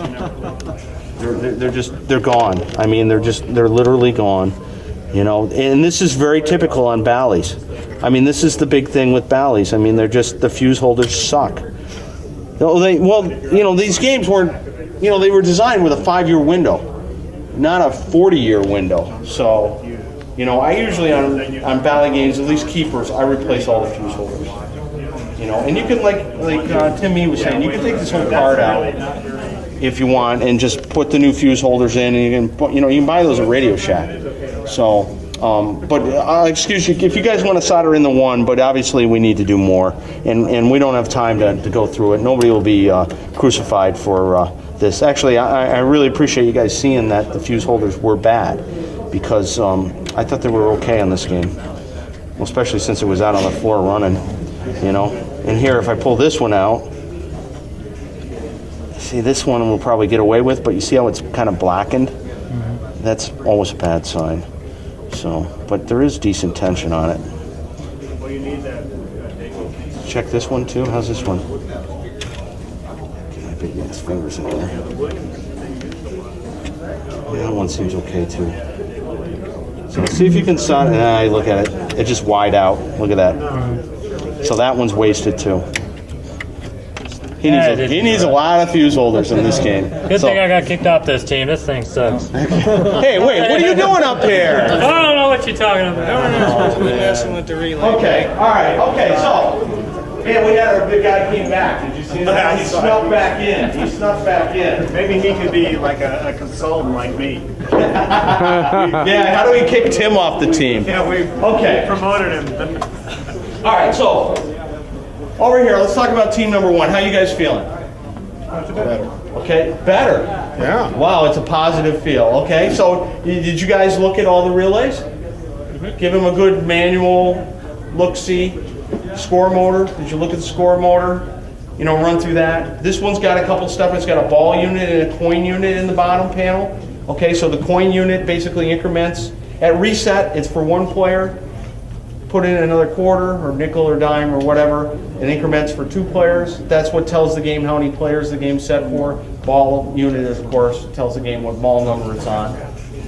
Speaker 1: They're gone. I mean, they're literally gone. And this is very typical on Bally's. I mean, this is the big thing with Bally's. I mean, the fuse holders suck. These games weren't, they were designed with a 5-year window, not a 40-year window. So, I usually on Bally games, at least keepers, I replace all the fuse holders. And you can, like Tim was saying, you can take this whole card out if you want and just put the new fuse holders in, and you can buy those at Radio Shack. So, but I'll excuse you if you guys want to solder in the one, but obviously we need to do more, and we don't have time to go through it. Nobody will be crucified for this. Actually, I really appreciate you guys seeing that the fuse holders were bad, because I thought they were okay on this game, well, especially since it was out on the floor running, And here, if I pull this one out, see, this one we'll probably get away with, but you see how it's kind of blackened? Mm-hmm. That's always a bad sign. So, but there is decent tension on it.
Speaker 11: Well, you need that.
Speaker 1: Check this one too. How's this one? Get my big man's fingers in there. Yeah, that one seems okay too. So see if you can solder. Look at it. It's just wide out. Look at that. So that one's wasted too. He needs a lot of fuse holders in this game.
Speaker 10: Good thing I got kicked off this team. This thing sucks.
Speaker 1: Hey, wait, what are you doing up here?
Speaker 10: I don't know what you're talking about.
Speaker 1: Okay, all right, okay, so, man, we had our big guy came back. Did you see that? He snuck back in.
Speaker 11: Maybe he could be like a consultant like me.
Speaker 1: Yeah, how do we kick Tim off the team?
Speaker 11: Yeah, we promoted him.
Speaker 1: All right, so over here, let's talk about team number 1. How you guys feeling?
Speaker 2: Better.
Speaker 1: Okay, better.
Speaker 2: Yeah.
Speaker 1: Wow, it's a positive feel. Okay, so did you guys look at all the relays? Give them a good manual look-see. Score motor. Did you look at the score motor? Run through that. This one's got a couple stuff. It's got a ball unit and a coin unit in the bottom panel. Okay, so the coin unit basically increments. At reset, it's for 1 player. Put in another quarter or nickel or dime or whatever, and increments for 2 players. That's what tells the game how many players the game's set for. Ball unit, of course, tells the game what ball number it's on.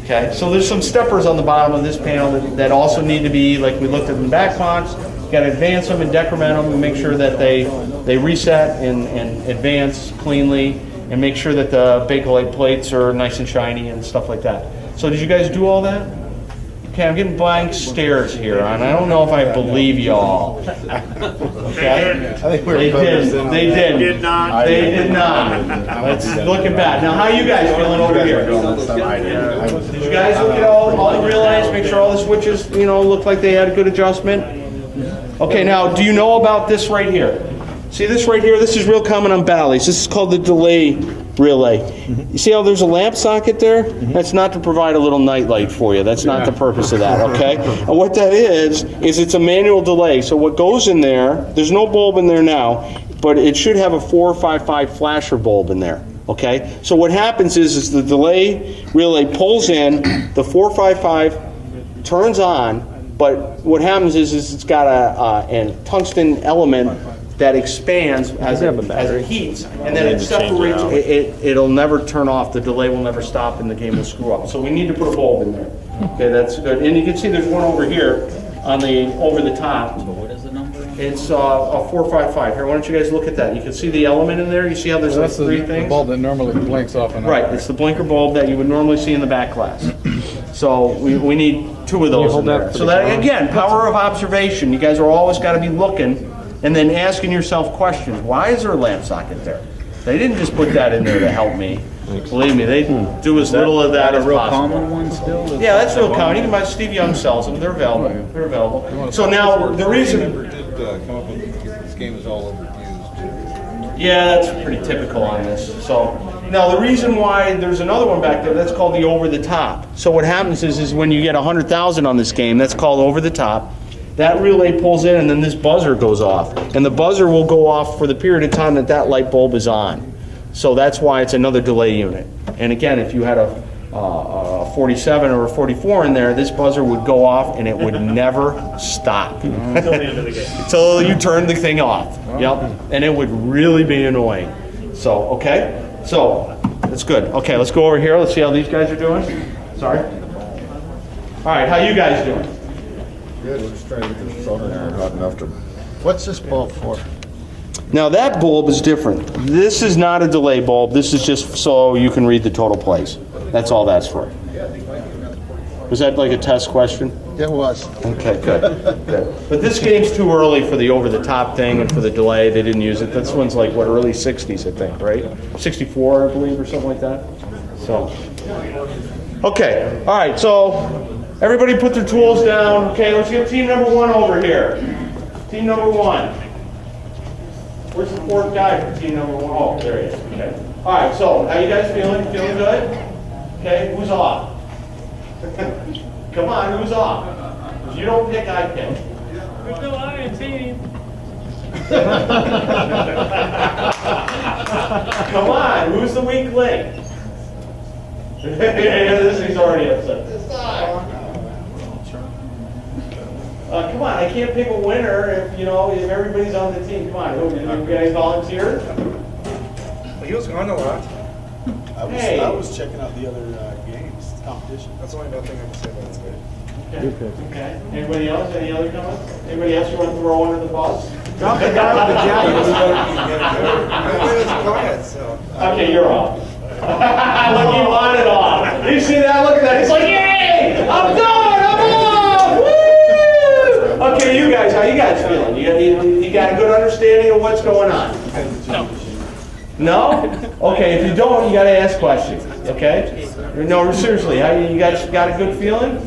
Speaker 1: Okay, so there's some steppers on the bottom of this panel that also need to be, like we looked at in the back box. You got to advance them and decrement them and make sure that they reset and advance cleanly, and make sure that the Bakelite plates are nice and shiny and stuff like that. So did you guys do all that? Okay, I'm getting blank stares here, and I don't know if I believe y'all. Okay?
Speaker 2: I think
Speaker 1: They did. They did.
Speaker 11: Did not.
Speaker 1: They did not. It's looking bad. Now, how you guys feeling over here? Did you guys look at all the relays, make sure all the switches, look like they had a good adjustment? Okay, now, do you know about this right here? See this right here? This is real common on Bally's. This is called the delay relay. You see how there's a lamp socket there? That's not to provide a little night light for you. That's not the purpose of that, okay? And what that is it's a manual delay. So what goes in there's no bulb in there now, but it should have a 455 flasher bulb in there, okay? So what happens is the delay relay pulls in, the 455 turns on, but what happens is it's got a tungsten element that expands as it heats, and then it separates. It'll never turn off. The delay will never stop, and the game will screw up. So we need to put a bulb in there. Okay, that's good. And you can see there's one over here on the over the top.
Speaker 4: What is the number?
Speaker 1: It's a 455. Here, why don't you guys look at that? You can see the element in there. You see how there's like 3 things.
Speaker 2: The bulb that normally blinks off and on.
Speaker 1: Right, it's the blinker bulb that you would normally see in the back glass. So we need 2 of those in there. So that, again, power of observation. You guys are always got to be looking and then asking yourself questions. Why is there a lamp socket there? They didn't just put that in there to help me. Believe me, they do as little of that as possible.
Speaker 4: Common one still?
Speaker 1: Yeah, that's real common. You can buy Steve Young sells them. They're available. They're available. So now the reason.
Speaker 6: Did come up with this game is all overused.
Speaker 1: Yeah, that's pretty typical on this. So now the reason why there's another one back there, that's called the over the top. So what happens is when you get 100,000 on this game, that's called over the top. That relay pulls in and then this buzzer goes off. And the buzzer will go off for the period of time that that light bulb is on. So that's why it's another delay unit. And again, if you had a 47 or a 44 in there, this buzzer would go off and it would never stop.
Speaker 11: Until the end of the game.
Speaker 1: Until you turn the thing off. Yep. And it would really be annoying. So, okay. So, that's good. Okay, let's go over here. Let's see how these guys are doing. Sorry. All right, how you guys doing?
Speaker 2: Good, we're just trying to get this soldering iron hot enough to...
Speaker 9: What's this bulb for?
Speaker 1: Now that bulb is different. This is not a delay bulb. This is just so you can read the total plays. That's all that's for. Was that like a test question?
Speaker 9: It was.
Speaker 1: Okay, good. Good. But this game's too early for the over-the-top thing and for the delay. They didn't use it. This one's like, what, early 60s, I think, right? 64, I believe, or something like that. So, okay. All right, so everybody put their tools down. Okay, let's get team number 1 over here. Team number 1. Where's the 4th guy for team number 1? Oh, there he is. Okay. All right, so how you guys feeling? Feeling good? Okay, who's off? Come on, who's off? If you don't pick, I pick.
Speaker 5: There's no I in team.
Speaker 1: Come on, who's the weak link? This thing's already upset. Come on, I can't pick a winner if if everybody's on the team. Come on, who you guys volunteer?
Speaker 2: He was on a lot.
Speaker 1: I
Speaker 2: was checking out the other games, competition. That's the only bad thing I can say about this game.
Speaker 1: Okay. Anybody else? Any other comments? Anybody else you want to throw under the bus?
Speaker 2: Drop the guy with the jacket. Everybody was quiet, so.
Speaker 1: Okay, you're off. Look, he wanted off. You see that? Look at that. He's like, yay! I'm done! I'm off! Woo! Okay, you guys, how you guys feeling? You got a good understanding of what's going on? No? Okay, if you don't, you got to ask questions. Okay? No, seriously, you guys got a good feeling?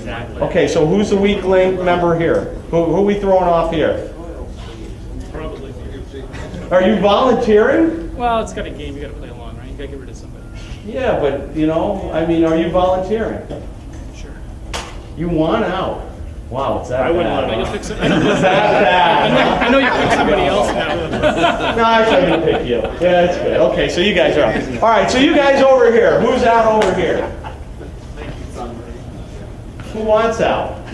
Speaker 1: Okay, so who's the weak link member here? Who are we throwing off here?
Speaker 5: Probably.
Speaker 1: Are you volunteering?
Speaker 5: Well, it's got a game. You got to play along, right? You got to get rid of somebody.
Speaker 1: Yeah, but are you volunteering?
Speaker 5: Sure.
Speaker 1: You want out. Wow, it's that
Speaker 11: I wouldn't
Speaker 1: bad.
Speaker 11: let
Speaker 5: You'll
Speaker 11: him.
Speaker 5: pick some,
Speaker 1: It's that bad.
Speaker 5: I know you pick somebody else now.
Speaker 1: No, actually, I'm gonna pick you. Yeah, that's good. Okay, so you guys are out. All right, so you guys over here. Who's out over here? Who wants out?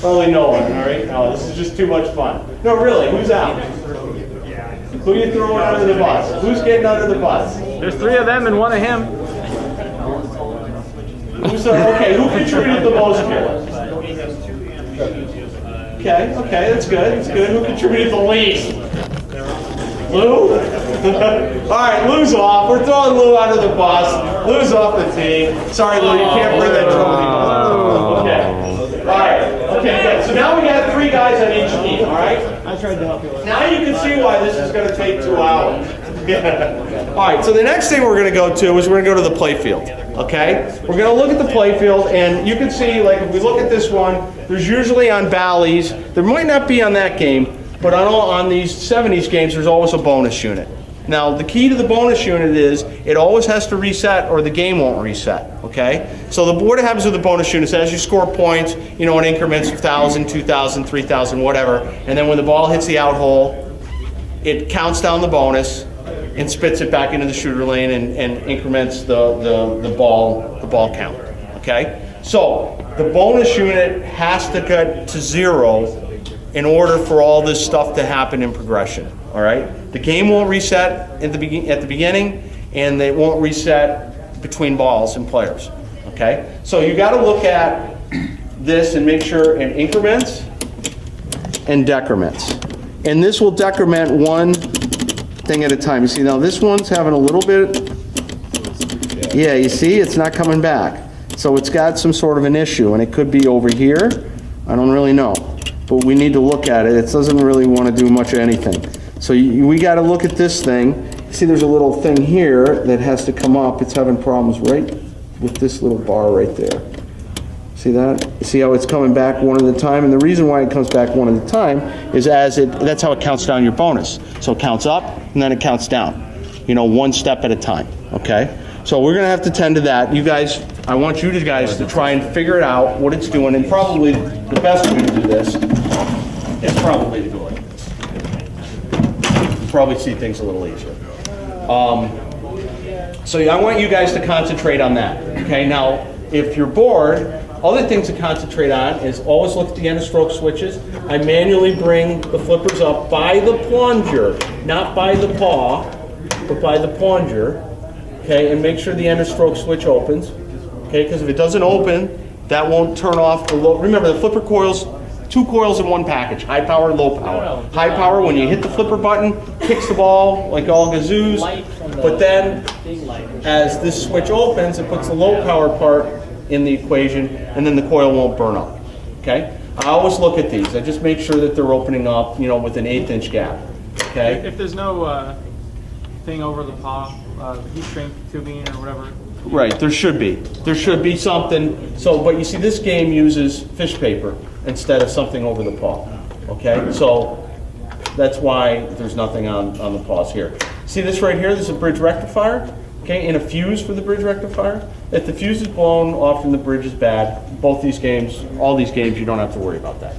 Speaker 1: Probably no one, all right? No, this is just too much fun. No, really, who's out? Who you throwing under the bus? Who's getting under the bus?
Speaker 5: There's 3 of them and 1 of him.
Speaker 1: Okay, who contributed the most here? Okay, that's good. That's good. Who contributed the least? Lou? All right, Lou's off. We're throwing Lou under the bus. Lou's off the team. Sorry, Lou, you can't bring that trophy. Okay. All right. Okay, good. So now we got 3 guys on each team, all right?
Speaker 5: I tried to help you.
Speaker 1: Now you can see why this is going to take 2 hours. All right, so the next thing we're going to go to is we're going to go to the playfield, okay? We're going to look at the playfield, and you can see, like, if we look at this one, there's usually on Bally's, there might not be on that game, but on these 70s games, there's always a bonus unit. Now, the key to the bonus unit is it always has to reset or the game won't reset, okay? So what happens with the bonus units, as you score points, in increments of 1,000, 2,000, 3,000, whatever, and then when the ball hits the out hole, it counts down the bonus and spits it back into the shooter lane and increments the ball count, okay? So the bonus unit has to get to 0 in order for all this stuff to happen in progression, all right? The game won't reset at the beginning, and it won't reset between balls and players, okay? So you got to look at this and make sure in increments and decrements. And this will decrement one thing at a time. You see, now this one's having a little bit, yeah, you see, it's not coming back. So it's got some sort of an issue, and it could be over here. I don't really know. but we need to look at it. It doesn't really want to do much of anything. So we got to look at this thing. See, there's a little thing here that has to come up. It's having problems right with this little bar right there. See that? See how it's coming back one at a time? And the reason why it comes back one at a time is that's how it counts down your bonus. So it counts up and then it counts down. You know, one step at a time, okay? So we're gonna have to tend to that. You guys, I want you guys to try and figure it out, what it's doing, and probably the best way to do this is probably to go like this. Probably see things a little easier. So I want you guys to concentrate on that, okay? Now, if you're bored, other things to concentrate on is always look at the end of stroke switches. I manually bring the flippers up by the plunger, not by the paw, but by the plunger, okay, and make sure the end of stroke switch opens, okay, because if it doesn't open, that won't turn off the low. Remember, the flipper coils, 2 coils in one package, high power, low power. High power, when you hit the flipper button, kicks the ball like all gazoos, but then as this switch opens, it puts the low power part in the equation, and then the coil won't burn up, okay? I always look at these. I just make sure that they're opening up, you know, with an 1/8 inch gap, okay?
Speaker 5: If there's no thing over the paw, heat shrink tubing or whatever.
Speaker 1: Right, there should be. There should be something. So, but you see, this game uses fish paper instead of something over the paw, okay? So that's why there's nothing on the paws here. See this right here? This is a bridge rectifier, okay, and a fuse for the bridge rectifier. If the fuse is blown, often the bridge is bad. Both these games, all these games, you don't have to worry about that,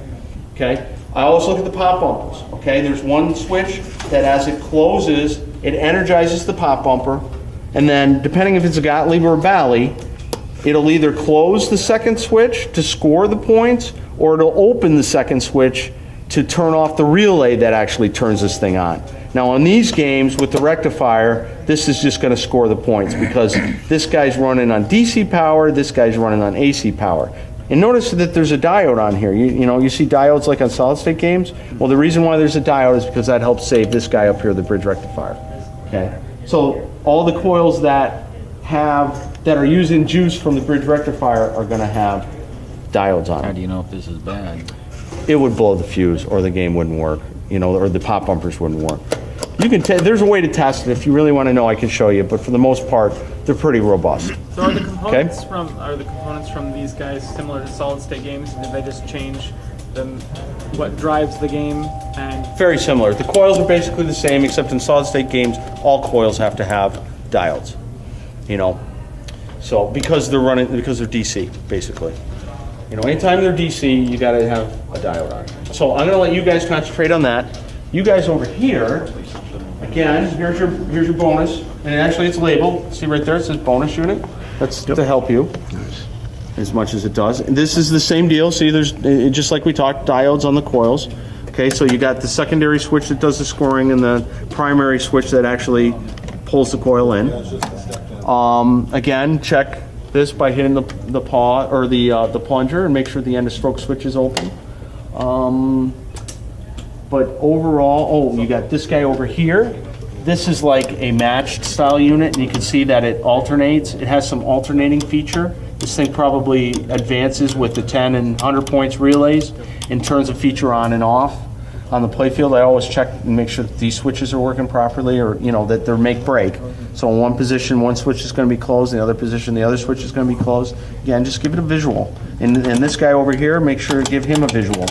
Speaker 1: okay? I always look at the pop bumpers, okay? There's one switch that as it closes, it energizes the pop bumper, and then depending if it's a Gottlieb or a Bally, it'll either close the second switch to score the points, or it'll open the second switch to turn off the relay that actually turns this thing on. Now on these games with the rectifier, this is just going to score the points because this guy's running on DC power, this guy's running on AC power. And notice that there's a diode on here. You know, you see diodes like on solid state games? Well, the reason why there's a diode is because that helps save this guy up here, the bridge rectifier. Okay? So all the coils that are using juice from the bridge rectifier are going to have diodes on them.
Speaker 4: How do you know if this is bad?
Speaker 1: It would blow the fuse, or the game wouldn't work, you know, or the pop bumpers wouldn't work. You can there's a way to test it. If you really want to know, I can show you, but for the most part, they're pretty robust.
Speaker 5: So are the components from these guys similar to solid state games? Did they just change what drives the game? And
Speaker 1: very similar. The coils are basically the same, except in solid state games, all coils have to have diodes. You know, so because they're DC, basically. You know, anytime they're DC, you got to have a diode on it. So I'm going to let you guys concentrate on that. You guys over here, again, here's your bonus, and actually it's labeled. See right there, it says bonus unit. That's to help you as much as it does. And this is the same deal. See, there's just like we talked, diodes on the coils. Okay, so you got the secondary switch that does the scoring and the primary switch that actually pulls the coil in. Again, check this by hitting the paw or the plunger and make sure the end of stroke switch is open. But overall, you got this guy over here. This is like a matched style unit, and you can see that it alternates. It has some alternating feature. This thing probably advances with the 10 and 100 points relays and turns a feature on and off. On the Playfield, I always check and make sure that these switches are working properly, or you know that they're make break. So in one position, one switch is going to be closed. In the other position, the other switch is going to be closed. Again, just give it a visual. And this guy over here, make sure to give him a visual.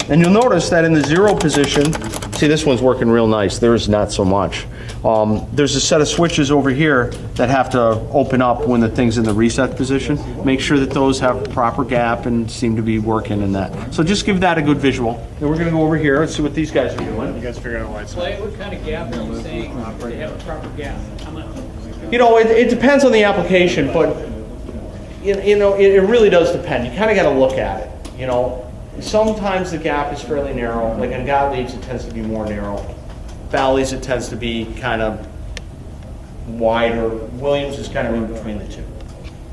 Speaker 1: And you'll notice that in the 0 position, see this one's working real nice. There's not so much. There's a set of switches over here that have to open up when the thing's in the reset position. Make sure that those have proper gap and seem to be working in that. So just give that a good visual. Then we're going to go over here and see what these guys are doing.
Speaker 12: You guys figure out why it's
Speaker 13: What kind of gap are you saying they have a proper gap? How much?
Speaker 1: You know, it depends on the application, but you know, it really does depend. You kind of got to look at it. You know, sometimes the gap is fairly narrow. Like on Gottlieb's, it tends to be more narrow. Bally's, it tends to be kind of wider. Williams is kind of in between the two.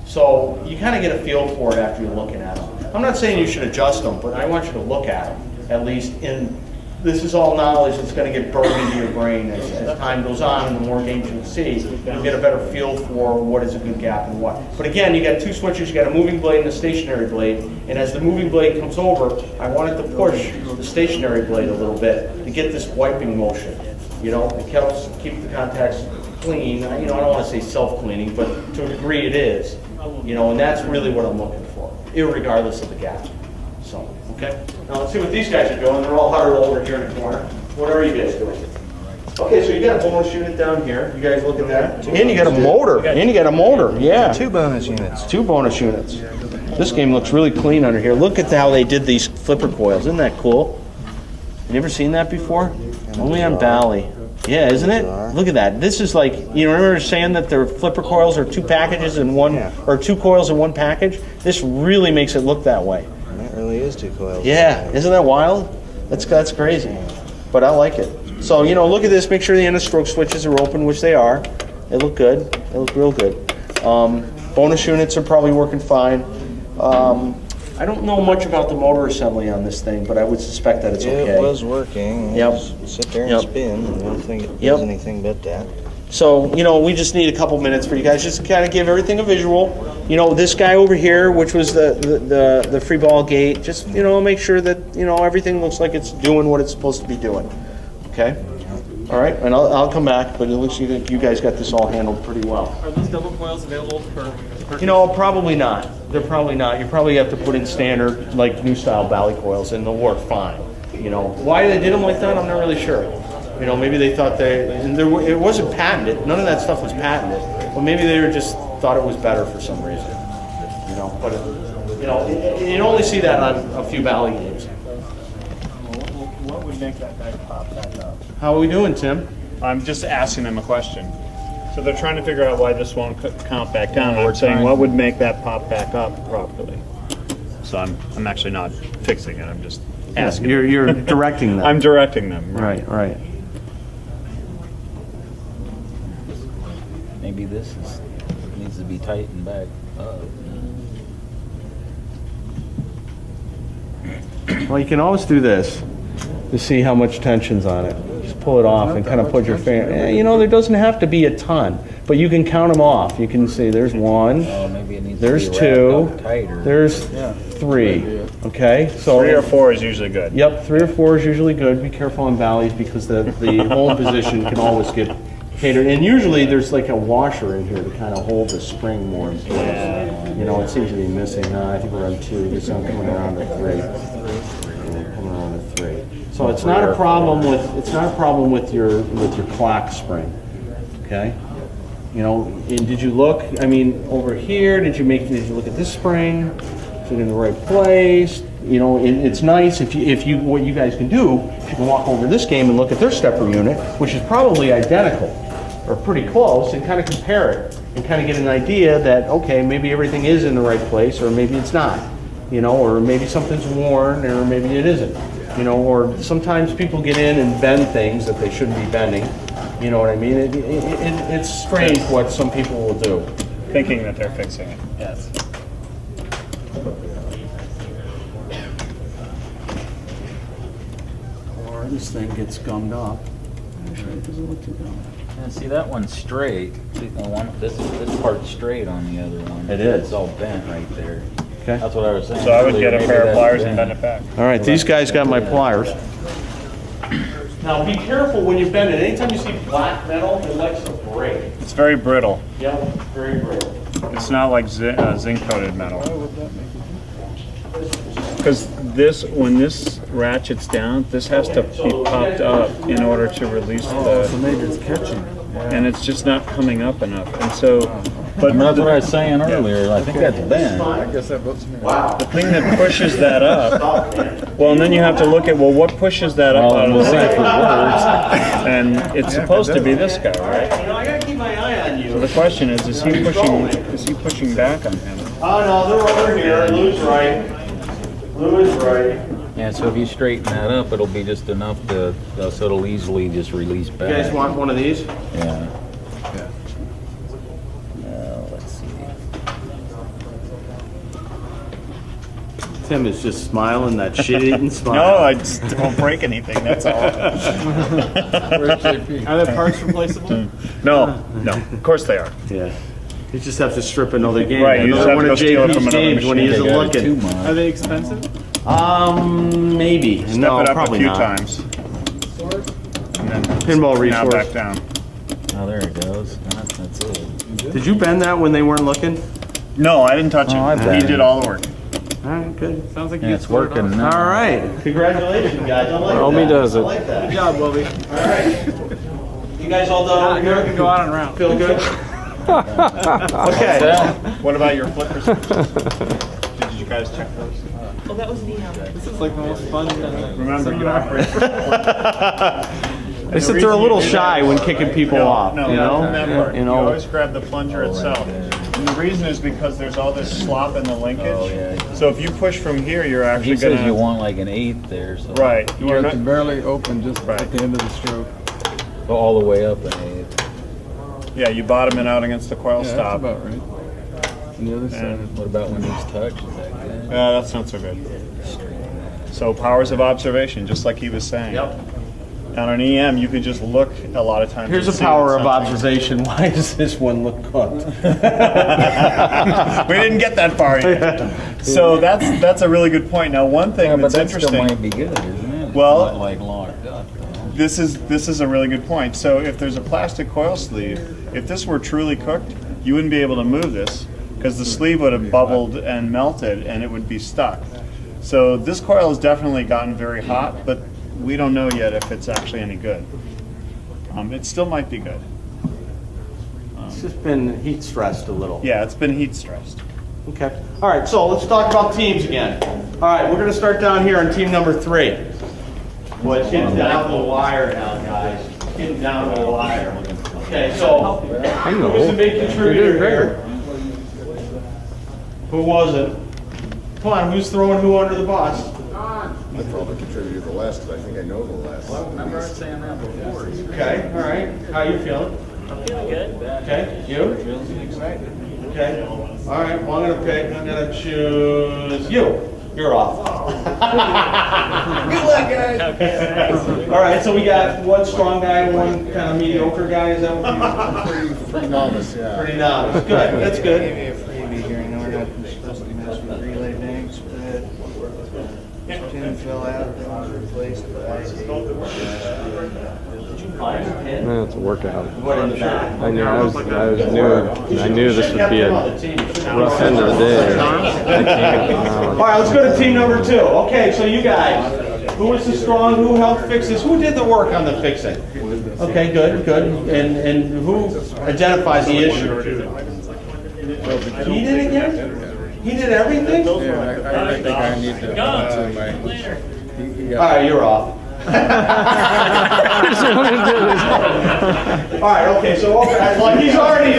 Speaker 1: So you kind of get a feel for it after you're looking at them. I'm not saying you should adjust them, but I want you to look at them, at least in. This is all knowledge that's going to get burned into your brain as time goes on, and the more games you see, you'll get a better feel for what is a good gap and what. But again, you got 2 switches, you got a moving blade and a stationary blade, and as the moving blade comes over, I want it to push stationary blade a little bit to get this wiping motion. You know, it helps keep the contacts clean. You know, I don't want to say self-cleaning, but to a degree it is. You know, and that's really what I'm looking for, irregardless of the gap. So, okay. Now let's see what these guys are doing. They're all huddled over here in the corner. What are you guys doing? Okay, so you got a bonus unit down here. You guys look at that. And you got a motor. And you got a motor. Yeah.
Speaker 8: 2 bonus units.
Speaker 1: 2 bonus units. This game looks really clean under here. Look at how they did these flipper coils. Isn't that cool? You ever seen that before? Only on Bally. Yeah, isn't it? Look at that. This is like, you remember saying that their flipper coils are 2 packages in one, or 2 coils in one package? This really makes it look that way.
Speaker 8: That really is 2 coils.
Speaker 1: Yeah, isn't that wild? That's crazy. But I like it. So, you know, look at this. Make sure the end of stroke switches are open, which they are. They look good. They look real good. Bonus units are probably working fine. I don't know much about the motor assembly on this thing, but I would suspect that it's okay.
Speaker 8: It was working.
Speaker 1: Yep.
Speaker 8: Just sit there and spin. I don't think it does anything but that.
Speaker 1: So, you know, we just need a couple minutes for you guys just to kind of give everything a visual. You know, this guy over here, which was the free ball gate, just, you know, make sure that, you know, everything looks like it's doing what it's supposed to be doing. Okay? All right, and I'll come back, but it looks like you guys got this all handled pretty well.
Speaker 5: Are those double coils available for purchase?
Speaker 1: You know, probably not. They're probably not. You probably have to put in standard, like, new style Bally coils, and they'll work fine. You know, why they did them like that, I'm not really sure. You know, maybe they thought it wasn't patented. None of that stuff was patented. Well, maybe they were just thought it was better for some reason. You know, but you know, you only see that on a few Bally games.
Speaker 12: What would make that guy pop back up?
Speaker 1: How are we doing, Tim?
Speaker 12: I'm just asking them a question. So they're trying to figure out why this won't count back down. We're saying what would make that pop back up properly. So I'm actually not fixing it. I'm just asking.
Speaker 1: You're directing them.
Speaker 12: I'm directing them.
Speaker 1: Right.
Speaker 4: Maybe this needs to be tightened back up.
Speaker 1: Well, you can always do this to see how much tension's on it. Just pull it off and kind of put your finger. You know, there doesn't have to be a ton, but you can count them off. You can see there's 1,
Speaker 4: Maybe it needs
Speaker 1: there's
Speaker 4: to be
Speaker 1: 2,
Speaker 4: wrapped up tighter.
Speaker 1: there's 3. Okay, so
Speaker 12: 3 or 4 is usually good.
Speaker 1: Yep, 3 or 4 is usually good. Be careful on valleys because the hold position can always get catered. And usually there's like a washer in here to kind of hold the spring more in place. You know, it seems to be missing. I think we're on 2. This I'm coming around to 3. Coming around to 3. So it's not a problem with your clock spring. Okay. You know, and did you look? I mean, over here, did you look at this spring? Is it in the right place? You know, it's nice if you what you guys can do. You can walk over this game and look at their stepper unit, which is probably identical or pretty close, and kind of compare it and kind of get an idea that okay, maybe everything is in the right place, or maybe it's not. You know, or maybe something's worn, or maybe it isn't. You know, or sometimes people get in and bend things that they shouldn't be bending. You know what I mean? It's strange what some people will do.
Speaker 12: Thinking that they're fixing it.
Speaker 1: Yes. Or this thing gets gummed up. Actually, it doesn't look too gummed.
Speaker 4: Yeah, see that one's straight. See the one, this part's straight on the other one.
Speaker 1: It is.
Speaker 4: It's all bent right there.
Speaker 1: Okay.
Speaker 4: That's what I was saying.
Speaker 12: So I would get a
Speaker 4: Maybe
Speaker 12: pair of
Speaker 4: that's
Speaker 12: pliers and
Speaker 4: bent.
Speaker 12: bend it back.
Speaker 1: All right, these guys got my pliers. Now be careful when you bend it. Anytime you see black metal, it likes to break.
Speaker 12: It's very brittle.
Speaker 1: Yep, very brittle.
Speaker 12: It's not like zinc-coated metal. Because when this ratchets down, this has to be popped up in order to release the.
Speaker 6: So maybe it's catching.
Speaker 12: And it's just not coming up enough. And so, but
Speaker 4: That's what I was saying earlier. I think that's bent.
Speaker 6: I guess that votes me.
Speaker 1: Wow.
Speaker 12: the thing that pushes that up, well, and then you have to look at, well, what pushes that up out of the
Speaker 4: we'll see if it
Speaker 12: zinc?
Speaker 4: works.
Speaker 12: And it's supposed to be this guy, right?
Speaker 1: You know, I gotta keep my eye on
Speaker 12: So
Speaker 1: you.
Speaker 12: the question is he pushing back on him?
Speaker 1: Oh no, they're over here. Lou's right. Lou is right.
Speaker 4: Yeah, so if you straighten that up, it'll be just enough so it'll easily just release
Speaker 1: You
Speaker 4: back.
Speaker 1: guys want one of these?
Speaker 4: Yeah. Let's see.
Speaker 1: Tim is just smiling that shit-eating smile.
Speaker 12: No, I just won't break anything, that's all.
Speaker 5: Are the parts replaceable?
Speaker 12: No, of course they are.
Speaker 1: Yeah. You just have to strip another game.
Speaker 12: Right, you just
Speaker 1: Another
Speaker 12: have
Speaker 1: one
Speaker 12: to
Speaker 1: of
Speaker 12: go steal it from
Speaker 1: JP's
Speaker 12: another
Speaker 1: games when he
Speaker 12: machine.
Speaker 1: isn't
Speaker 4: They got it
Speaker 1: looking.
Speaker 4: too much.
Speaker 5: Are they expensive?
Speaker 1: Maybe.
Speaker 12: Step
Speaker 1: No,
Speaker 12: it up
Speaker 1: probably
Speaker 12: a few
Speaker 1: not.
Speaker 12: times. And then
Speaker 1: Pinball
Speaker 12: now
Speaker 1: resource.
Speaker 12: back down.
Speaker 4: Oh, there it goes. That's it.
Speaker 1: Did you bend that when they weren't looking?
Speaker 12: No, I didn't touch
Speaker 4: I
Speaker 12: it.
Speaker 4: bet.
Speaker 12: He did all the work.
Speaker 1: All right, good.
Speaker 5: Sounds like
Speaker 4: Yeah,
Speaker 5: you
Speaker 4: it's working now.
Speaker 1: All right. Congratulations, guys. I like
Speaker 7: Romy
Speaker 1: that.
Speaker 7: does
Speaker 1: I
Speaker 7: it.
Speaker 1: like that.
Speaker 5: Good job, Wilby.
Speaker 1: All right. You guys all done over
Speaker 5: Now we can
Speaker 1: here?
Speaker 5: go out and around.
Speaker 1: Feel good? Okay.
Speaker 12: What about your flipper switches? Did you guys check those?
Speaker 5: This is like the most fun
Speaker 12: Remember, you operate.
Speaker 1: They said they're a little shy when kicking people off,
Speaker 12: No,
Speaker 1: you know?
Speaker 12: not that part.
Speaker 1: You
Speaker 12: You
Speaker 1: know?
Speaker 12: always grab the plunger itself. And the reason is because there's all this slop in the linkage. So if you push from here, you're actually
Speaker 4: He says
Speaker 12: gonna.
Speaker 4: you want like an 8 there, so
Speaker 12: Right.
Speaker 2: You
Speaker 12: You're
Speaker 2: have to
Speaker 12: not,
Speaker 2: barely open just at the end of the stroke.
Speaker 4: go all the way up an 8.
Speaker 12: yeah, you bottom it out against the coil
Speaker 2: Yeah, that's
Speaker 12: stop.
Speaker 2: about right. And the other side.
Speaker 4: What about when these touch? Is that good?
Speaker 12: Yeah, that's not so good. So powers of observation, just like he was saying.
Speaker 1: Yep.
Speaker 12: On an EM, you could just look a lot of times.
Speaker 1: Here's
Speaker 12: and
Speaker 1: a
Speaker 12: see
Speaker 1: power
Speaker 12: that
Speaker 1: of
Speaker 12: something-
Speaker 1: observation. Why does this one look cooked?
Speaker 12: We didn't get that far yet. So that's a really good point. Now, one thing
Speaker 4: Yeah, but
Speaker 12: that's
Speaker 4: that still
Speaker 12: interesting.
Speaker 4: might be good, isn't it? It's
Speaker 12: Well-
Speaker 4: not like locked up.
Speaker 12: This is a really good point. So if there's a plastic coil sleeve, if this were truly cooked, you wouldn't be able to move this because the sleeve would have bubbled and melted and it would be stuck. So this coil has definitely gotten very hot, but we don't know yet if it's actually any good. It still might be good.
Speaker 1: It's just been heat stressed a little.
Speaker 12: Yeah, it's been heat stressed.
Speaker 1: Okay. All right, so let's talk about teams again. All right, we're going to start down here on team number 3. Boy, it's getting down to the wire now, guys. It's getting down to the wire. Okay, so who was the big contributor here? Who was it? Come on, who's throwing who under the bus?
Speaker 9: I probably contributed the last, because I think I know the last.
Speaker 13: Remember us saying that before.
Speaker 1: Okay, all right. How you feeling?
Speaker 10: I'm feeling good.
Speaker 1: Okay, you? Okay. All right, well, I'm gonna choose you. You're off. Good luck, guys. All right, so we got one strong guy, one kind of mediocre guy. Is that what
Speaker 9: Pretty novice, yeah.
Speaker 1: Pretty novice. Good, that's good.
Speaker 2: Maybe a freebie here. I know we're not supposed to mess with relay banks, but pin fell out, they want to replace the
Speaker 7: No, it's a workout.
Speaker 1: What in the back?
Speaker 7: I knew this would be a rough end of the day.
Speaker 1: All right, let's go to team number 2. Okay, so you guys, who was the strong? Who helped fix this? Who did the work on the fixing? Okay, good, good. And who identified the issue? He did it again? He did everything? All
Speaker 2: I think I need to.
Speaker 1: right, you're off. All right, okay, so like he's already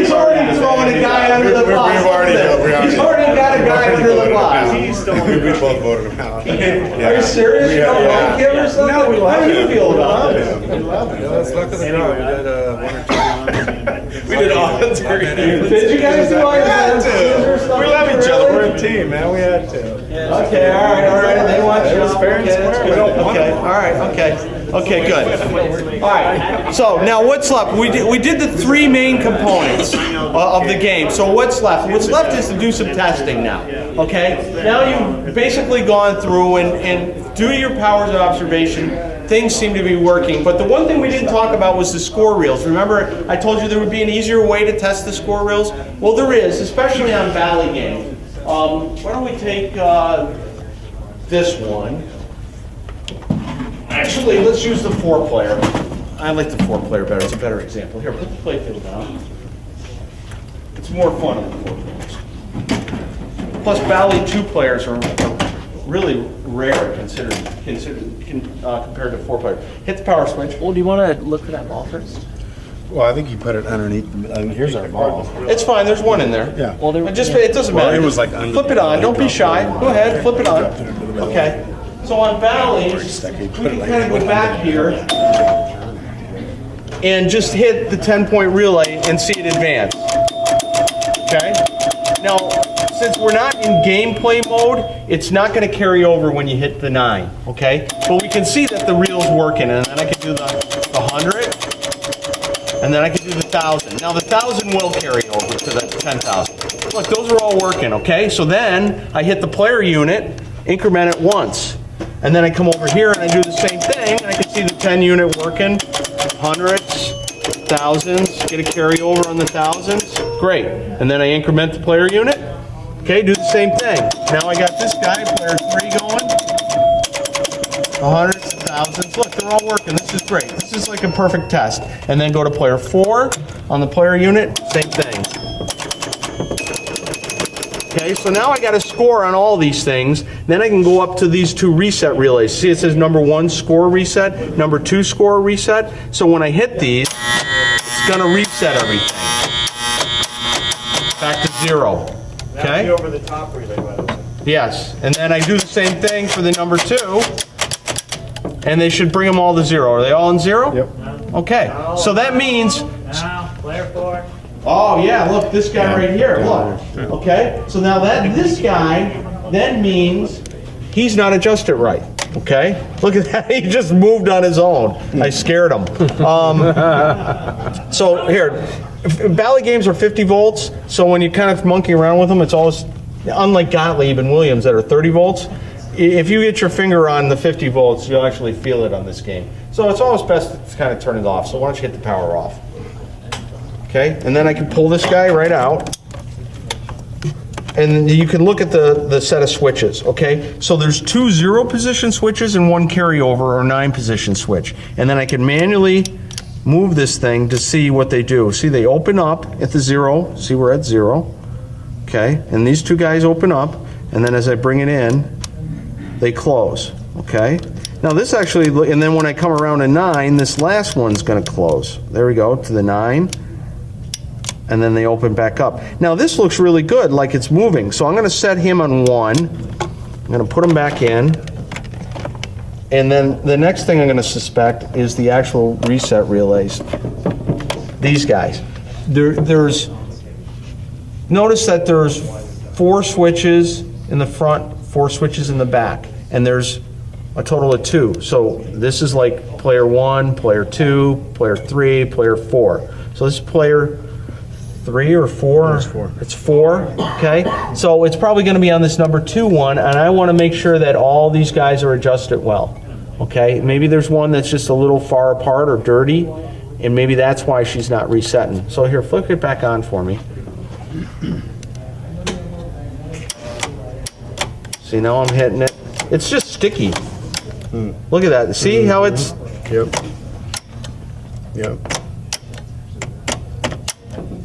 Speaker 1: throwing a guy under the bus. He's already got a guy under the bus.
Speaker 2: He's still on
Speaker 6: We both voted him out.
Speaker 1: Are you serious? You don't like him or something?
Speaker 2: No, we love
Speaker 1: How do you
Speaker 2: him.
Speaker 1: feel about this?
Speaker 2: We love it. That's luck of the draw. We did one or two.
Speaker 6: We did odds.
Speaker 1: Did you guys do all your hands?
Speaker 6: We love each other. We're a team, man. We had to.
Speaker 1: Okay, all right. They want you.
Speaker 6: It was fair and
Speaker 1: Okay, that's
Speaker 6: square.
Speaker 1: good.
Speaker 6: We don't want
Speaker 1: Okay,
Speaker 6: them.
Speaker 1: all right, okay. Okay, good. All right, so now what's left? We did the 3 main components of the game. So what's left? What's left is to do some testing now, okay? Now you've basically gone through and due to your powers of observation, things seem to be working. But the one thing we didn't talk about was the score reels. Remember, I told you there would be an easier way to test the score reels? Well, there is, especially on Valley games. Why don't we take this one? Actually, let's use the 4-player. I like the 4-player better. It's a better example. Here, put the Playfield down. It's more fun on the 4 players. Plus, Valley 2 players are really rare compared to 4-player. Hit the power switch.
Speaker 10: Well, do you want to look for that ball first?
Speaker 9: Well, I think you put it underneath, here's our ball.
Speaker 1: It's fine. There's one in there.
Speaker 9: Yeah.
Speaker 10: Well, there,
Speaker 1: It doesn't matter.
Speaker 9: it was like under
Speaker 1: flip it
Speaker 9: the-
Speaker 1: on. Don't be shy. Go ahead. Flip it on. Okay. So on Valley, we can kind of go back here and just hit the 10-point relay and see it advance. Okay? Now, since we're not in gameplay mode, it's not going to carry over when you hit the 9. Okay? But we can see that the reel's working, and then I can do the 100. And then I can do the 1,000. Now the 1,000 will carry over to the 10,000. Look, those are all working, okay? So then I hit the player unit, increment it once. And then I come over here and I do the same thing, and I can see the 10 unit working, hundreds, thousands, get a carryover on the thousands, great. And then I increment the player unit, okay, do the same thing. Now I got this guy, player 3 going, hundreds, thousands, look, they're all working, this is great. This is like a perfect test. And then go to player 4, on the player unit, same thing. Okay, so now I got a score on all these things. Then I can go up to these 2 reset relays. See, it says number 1 score reset, number 2 score reset. So when I hit these, it's going to reset everything back to 0. Okay?
Speaker 11: That'll be over the top relay, by the way.
Speaker 1: Yes, and then I do the same thing for the number 2, and they should bring them all to 0. Are they all in 0?
Speaker 8: Yep.
Speaker 1: Okay, so that means.
Speaker 11: Now, player 4.
Speaker 1: Oh yeah, look, this guy right here, look. Okay, so now this guy then means he's not adjusted right. Okay, look at that, he just moved on his own. I scared him. So here, Bally games are 50 volts, so when you kind of monkey around with them, it's always, unlike Gottlieb and Williams that are 30 volts, if you get your finger on the 50 volts, you'll actually feel it on this game. So it's always best to kind of turn it off, so why don't you hit the power off. Okay, and then I can pull this guy right out, and you can look at the set of switches. Okay, so there's 2 0 position switches and 1 carryover or 9 position switch, and then I can manually move this thing to see what they do. See, they open up at the 0. See, we're at 0. Okay, and these 2 guys open up, and then as I bring it in, they close. Okay. Now this actually, and then when I come around to 9, this last one's going to close. There we go, to the 9. And then they open back up. Now this looks really good, like it's moving. So I'm going to set him on 1. I'm going to put him back in. And then the next thing I'm going to suspect is the actual reset relays. These guys. Notice that there's 4 switches in the front, 4 switches in the back. And there's a total of 2. So this is like player 1, player 2, player 3, player 4. So this is player 3 or 4?
Speaker 8: It's 4.
Speaker 1: It's 4, okay? So it's probably going to be on this number 2 one, and I want to make sure that all these guys are adjusted well, okay? Maybe there's one that's just a little far apart or dirty, and maybe that's why she's not resetting. So here, flick it back on for me. See, now I'm hitting it. It's just sticky. Look at that. See how it's...
Speaker 8: Yep. Yep.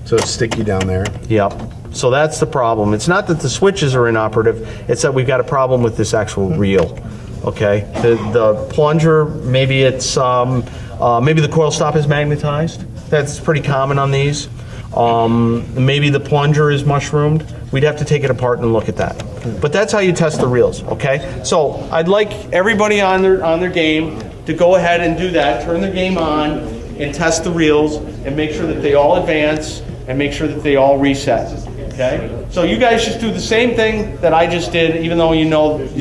Speaker 8: So it's sticky down there.
Speaker 1: Yep. So that's the problem. It's not that the switches are inoperative, it's that we've got a problem with this actual reel. Okay? The plunger, maybe it's maybe the coil stop is magnetized. That's pretty common on these. Maybe the plunger is mushroomed. We'd have to take it apart and look at that. But that's how you test the reels, okay? So I'd like everybody on their game to go ahead and do that, turn their game on and test the reels and make sure that they all advance and make sure that they all reset, okay? So you guys just do the same thing that I just did, even though you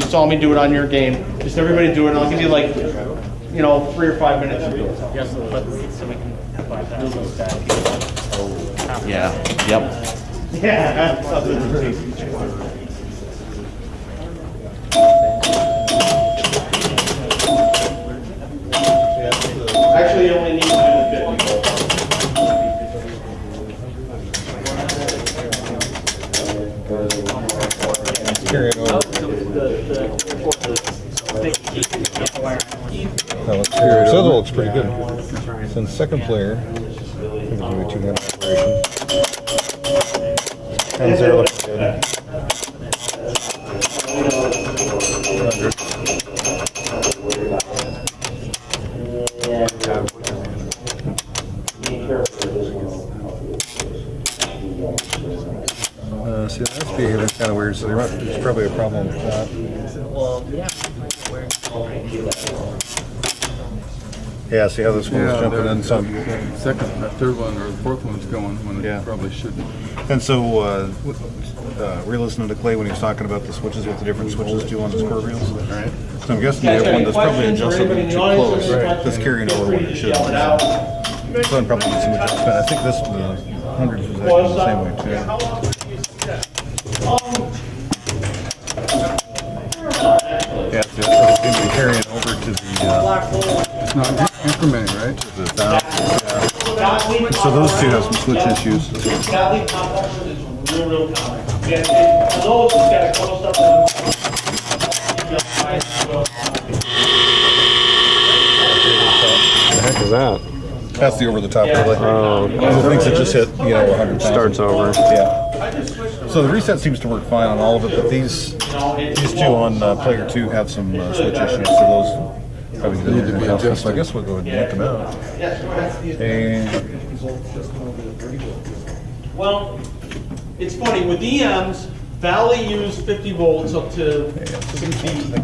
Speaker 1: saw me do it on your game. Just everybody do it, and I'll give you like, 3 or 5 minutes to do it.
Speaker 5: Yes, so we can apply that.
Speaker 1: Yeah, yep. Yeah. Actually, you only need to do the 50 volts.
Speaker 6: Carry it over. Now let's carry it over. So that looks pretty good. So in the second player, I think we'll do a 2-hand operation. Hands there looks good. See, that's behaving kind of weird, so there's probably a problem with that.
Speaker 10: Well, yeah.
Speaker 6: Yeah, see how this one's jumping in some.
Speaker 14: Second, that third one or the fourth one's going when it probably shouldn't.
Speaker 6: And so, re-listening to Clay when he was talking about the switches, what the different switches do on the square reels. All right. So I'm guessing you have one that's probably adjusted too close. That's carrying over what it should. So then probably need some adjustment. I think this one, the 100s was actually the same way too. Yeah, it's been carrying over to the,
Speaker 14: It's not incrementing, right?
Speaker 6: the thousands. So those two have some switch issues.
Speaker 1: Godly complexes is real common. Yeah, those just got a close up.
Speaker 7: The heck is that?
Speaker 6: That's the over-the-top relay.
Speaker 7: Oh,
Speaker 6: One of the things that just hit, 100,000.
Speaker 7: starts over.
Speaker 6: Yeah. So the reset seems to work fine on all of it, but these two on player 2 have some switch issues, so those probably need to be adjusted. So I guess we'll go ahead and yank them out. And
Speaker 1: Well, it's funny, with EMs, Valley used 50 volts up to 60. Well,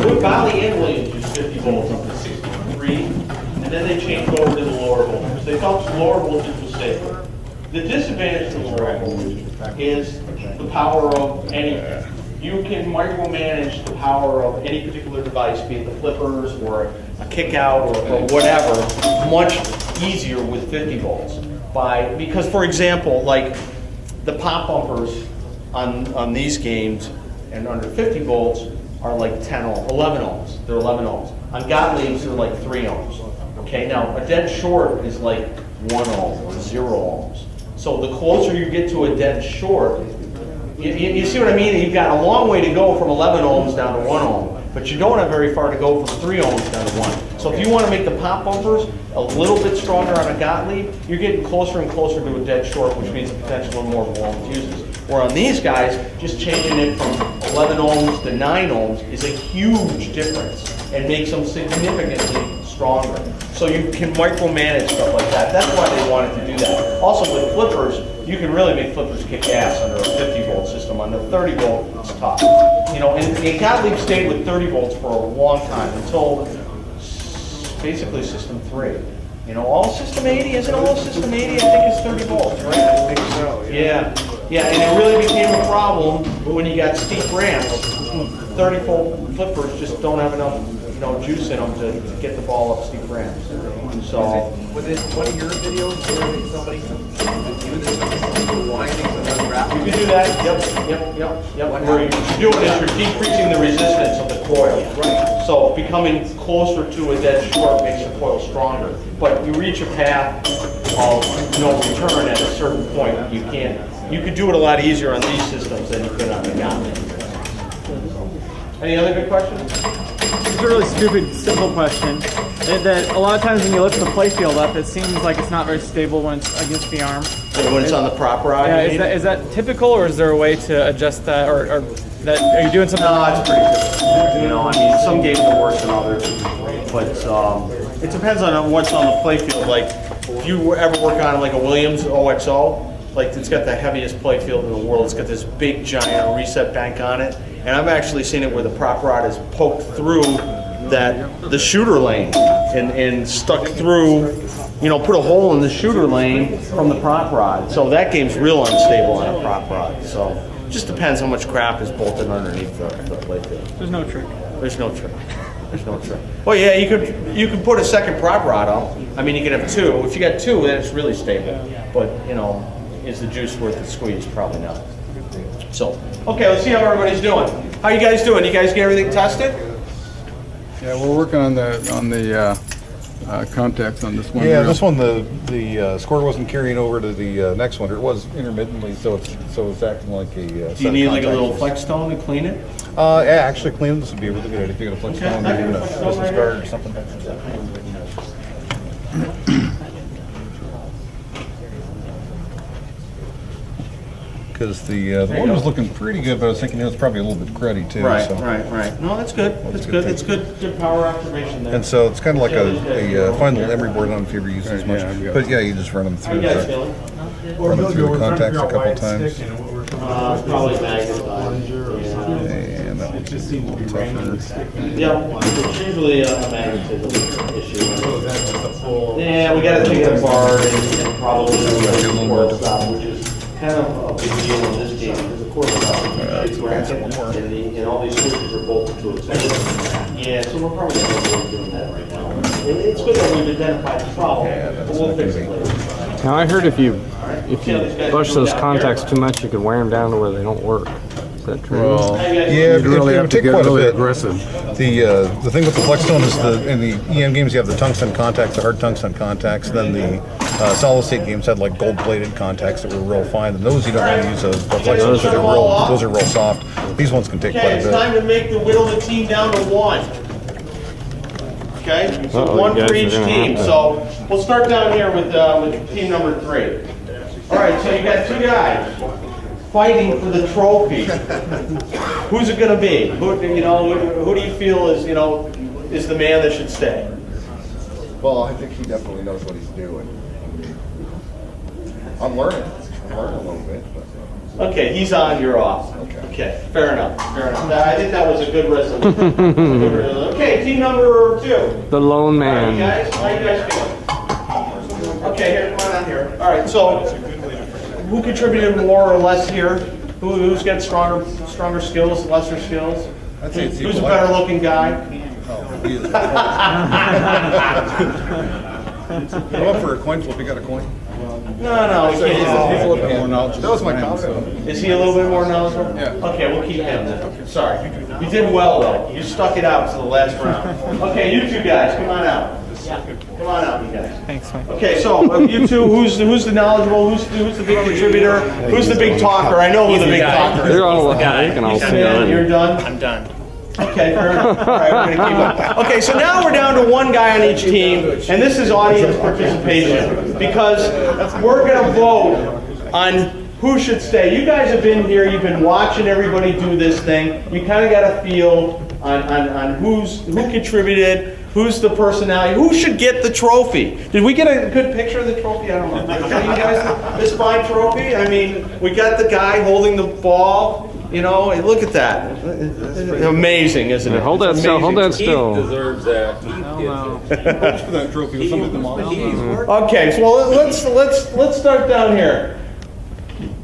Speaker 1: both Valley and Williams used 50 volts up to 63, and then they changed over to the lower voltage. They felt the lower voltage was safer. The disadvantage to the lower voltage is the power of anything. You can micromanage the power of any particular device, be it the flippers or a kick out or whatever, much easier with 50 volts. Because for example, like the pop bumpers on these games and under 50 volts are like 11 ohms. They're 11 ohms. On Gottlieb's, they're like 3 ohms. Okay, now a dead short is like 1 ohm or 0 ohms. So the closer you get to a dead short, you see what I mean? You've got a long way to go from 11 ohms down to 1 ohm, but you don't have very far to go from 3 ohms down to 1. So if you want to make the pop bumpers a little bit stronger on a Gottlieb, you're getting closer and closer to a dead short, which means the potential of more blown fuses. Where on these guys, just changing it from 11 ohms to 9 ohms is a huge difference and makes them significantly stronger. So you can micromanage stuff like that. That's why they wanted to do that. Also with flippers, you can really make flippers kick ass under a 50 volt system. On the 30 volt, it's tough. And Gottlieb stayed with 30 volts for a long time until basically system 3. All system 80, isn't all system 80, I think it's 30 volts, right?
Speaker 2: I think so.
Speaker 1: Yeah, and it really became a problem when you got steep ramps. 30 volt flippers just don't have enough, juice in them to get the ball up steep ramps. So
Speaker 2: Was it one of your videos where somebody windings and unwrapping?
Speaker 1: you can do that. Yep. What you're doing is you're decreasing the resistance of the coil. Right. So becoming closer to a dead short makes the coil stronger. But you reach a path of no return at a certain point. You could do it a lot easier on these systems than you could on the Gottlieb. Any other good questions?
Speaker 5: It's a really stupid, simple question. That a lot of times when you lift the playfield up, it seems like it's not very stable when it's against the arm.
Speaker 1: When it's on the prop rod?
Speaker 5: Yeah, is that typical, or is there a way to adjust that, or that are you doing something?
Speaker 1: No, it's pretty typical. Some games are worse than others, but it depends on what's on the playfield. Like, if you ever work on like a Williams OXO, like it's got the heaviest playfield in the world. It's got this big giant reset bank on it, and I've actually seen it where the prop rod is poked through the shooter lane and stuck through, put a hole in the shooter lane from the prop rod. So that game's real unstable on a prop rod. So it just depends how much crap is bolted underneath the playfield.
Speaker 5: There's no trick.
Speaker 1: There's no trick. Well, yeah, you could put a second prop rod up. I mean, you could have 2. If you got 2, then it's really stable. But is the juice worth the squeeze? Probably not. So, okay, let's see how everybody's doing. How you guys doing? You guys get everything tested?
Speaker 14: Yeah, we're working on the contacts on this one.
Speaker 6: yeah, this one the score wasn't carrying over to the next one. It was intermittently, so it's acting like a.
Speaker 1: Do you need like a little flex stone to clean it?
Speaker 6: Yeah, actually cleaning this would be really good if you got a flex stone, maybe even a business card or something. Because the one was looking pretty good, but I was thinking it was probably a little bit cruddy too.
Speaker 1: Right.
Speaker 6: So.
Speaker 1: No, that's good. That's good. It's good power observation there.
Speaker 6: And so it's kind of like a final emery board. I don't know if you ever use this much, but yeah, you just run them through the contacts a couple times.
Speaker 1: Probably magnified.
Speaker 6: And that one's just a little tougher.
Speaker 1: Yeah, it's usually a magnetism issue. Yeah, we got to take it apart and probably do a coil stop, which is kind of a big deal in this game because of course and all these switches are bolted to it. Yeah, so we're probably going to be doing that right now. It's good that we've identified the problem, but we'll fix it later.
Speaker 7: Now I heard if you push those contacts too much, you can wear them down to where they don't work. Is that true?
Speaker 14: Well,
Speaker 6: Yeah,
Speaker 14: you'd really
Speaker 6: it
Speaker 14: have
Speaker 6: would
Speaker 14: to
Speaker 6: take
Speaker 14: get
Speaker 6: quite a
Speaker 14: really
Speaker 6: bit.
Speaker 14: aggressive.
Speaker 6: The thing with the Flexstone is in the EM games you have the tungsten contacts, the hard tungsten contacts. Then the solid state games had like gold plated contacts that were real fine. And those you don't want to use a Flexstone because those are real soft. These ones can take
Speaker 1: Okay,
Speaker 6: quite a
Speaker 1: it's
Speaker 6: bit.
Speaker 1: time to whittle the team down to one. Okay, so
Speaker 7: Uh-oh,
Speaker 1: one
Speaker 7: you
Speaker 1: for
Speaker 7: guys are
Speaker 1: each
Speaker 7: gonna
Speaker 1: team.
Speaker 7: have to-
Speaker 1: So we'll start down here with team number 3. All right, so you got 2 guys fighting for the trophy. Who's it going to be? Who do you feel is is the man that should stay?
Speaker 15: Well, I think he definitely knows what he's doing. I'm learning a little bit. But,
Speaker 1: Okay, he's on, you're off. Okay, fair enough. I think that was a good resolution. Okay, team number 2.
Speaker 7: The lone
Speaker 1: How you
Speaker 7: man.
Speaker 1: guys feeling? Okay, here, come on here. All right, so who contributed more or less here? Who's got stronger skills, lesser skills?
Speaker 6: I'd say it's
Speaker 1: Who's a
Speaker 6: equal.
Speaker 1: better looking guy?
Speaker 6: Go up for a coin flip. You got a coin?
Speaker 1: No, we
Speaker 6: He's
Speaker 1: can't.
Speaker 6: a little bit more knowledgeable. That was my comment.
Speaker 1: Is he a little bit more knowledgeable?
Speaker 6: Yeah.
Speaker 1: Okay, we'll keep him then. Sorry. You did well though. You stuck it out to the last round. Okay, you 2 guys, come on out. Come on out, you guys.
Speaker 5: Thanks, Mike.
Speaker 1: Okay, so you 2, who's the knowledgeable? Who's the big contributor? Who's the big talker? I know who the big talker is.
Speaker 7: They're all, you can all see
Speaker 1: Yeah,
Speaker 7: on
Speaker 1: you're
Speaker 7: it.
Speaker 1: done?
Speaker 10: I'm done.
Speaker 1: Okay, fair enough. All right, we're gonna keep up. Okay, so now we're down to 1 guy on each team, and this is audience participation because we're gonna vote on who should stay. You guys have been here, you've been watching everybody do this thing. You kind of got a feel on who contributed, who's the personality, who should get the trophy. Did we get a good picture of the trophy? I don't know. Did I show you guys this fine trophy? I mean, we got the guy holding the ball. Look at that. It's amazing, isn't it?
Speaker 7: Hold that still. Hold that still.
Speaker 14: Deserves that.
Speaker 6: For that trophy, somebody them all.
Speaker 1: Okay, so let's start down here.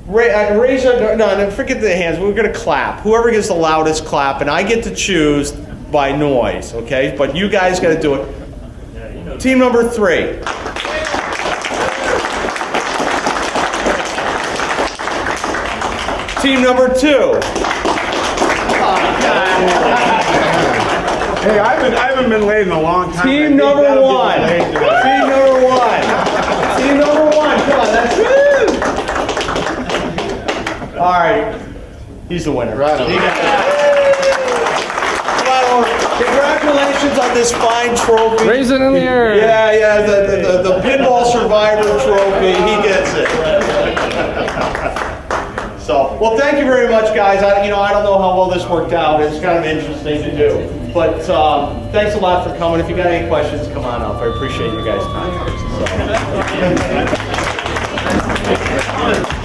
Speaker 1: Raise our no, forget the hands. We're gonna clap. Whoever gets the loudest clap, and I get to choose by noise. Okay, but you guys got to do it. Team number 3. Team number 2.
Speaker 12: Hey, I haven't been late in a long time.
Speaker 1: Team number 1. Team number 1. Team number 1. Come on, that's good. All right, he's the winner. Right on. Congratulations on this fine trophy.
Speaker 7: Raise it in the air.
Speaker 1: Yeah, the Pinball Survivor trophy. He gets it. So, well, thank you very much, guys. I don't know how well this worked out. It's kind of interesting to do. But thanks a lot for coming. If you got any questions, come on up. I appreciate you guys' time.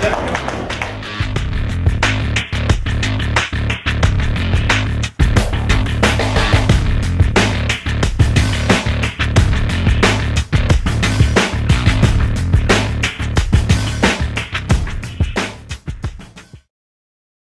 Speaker 1: So.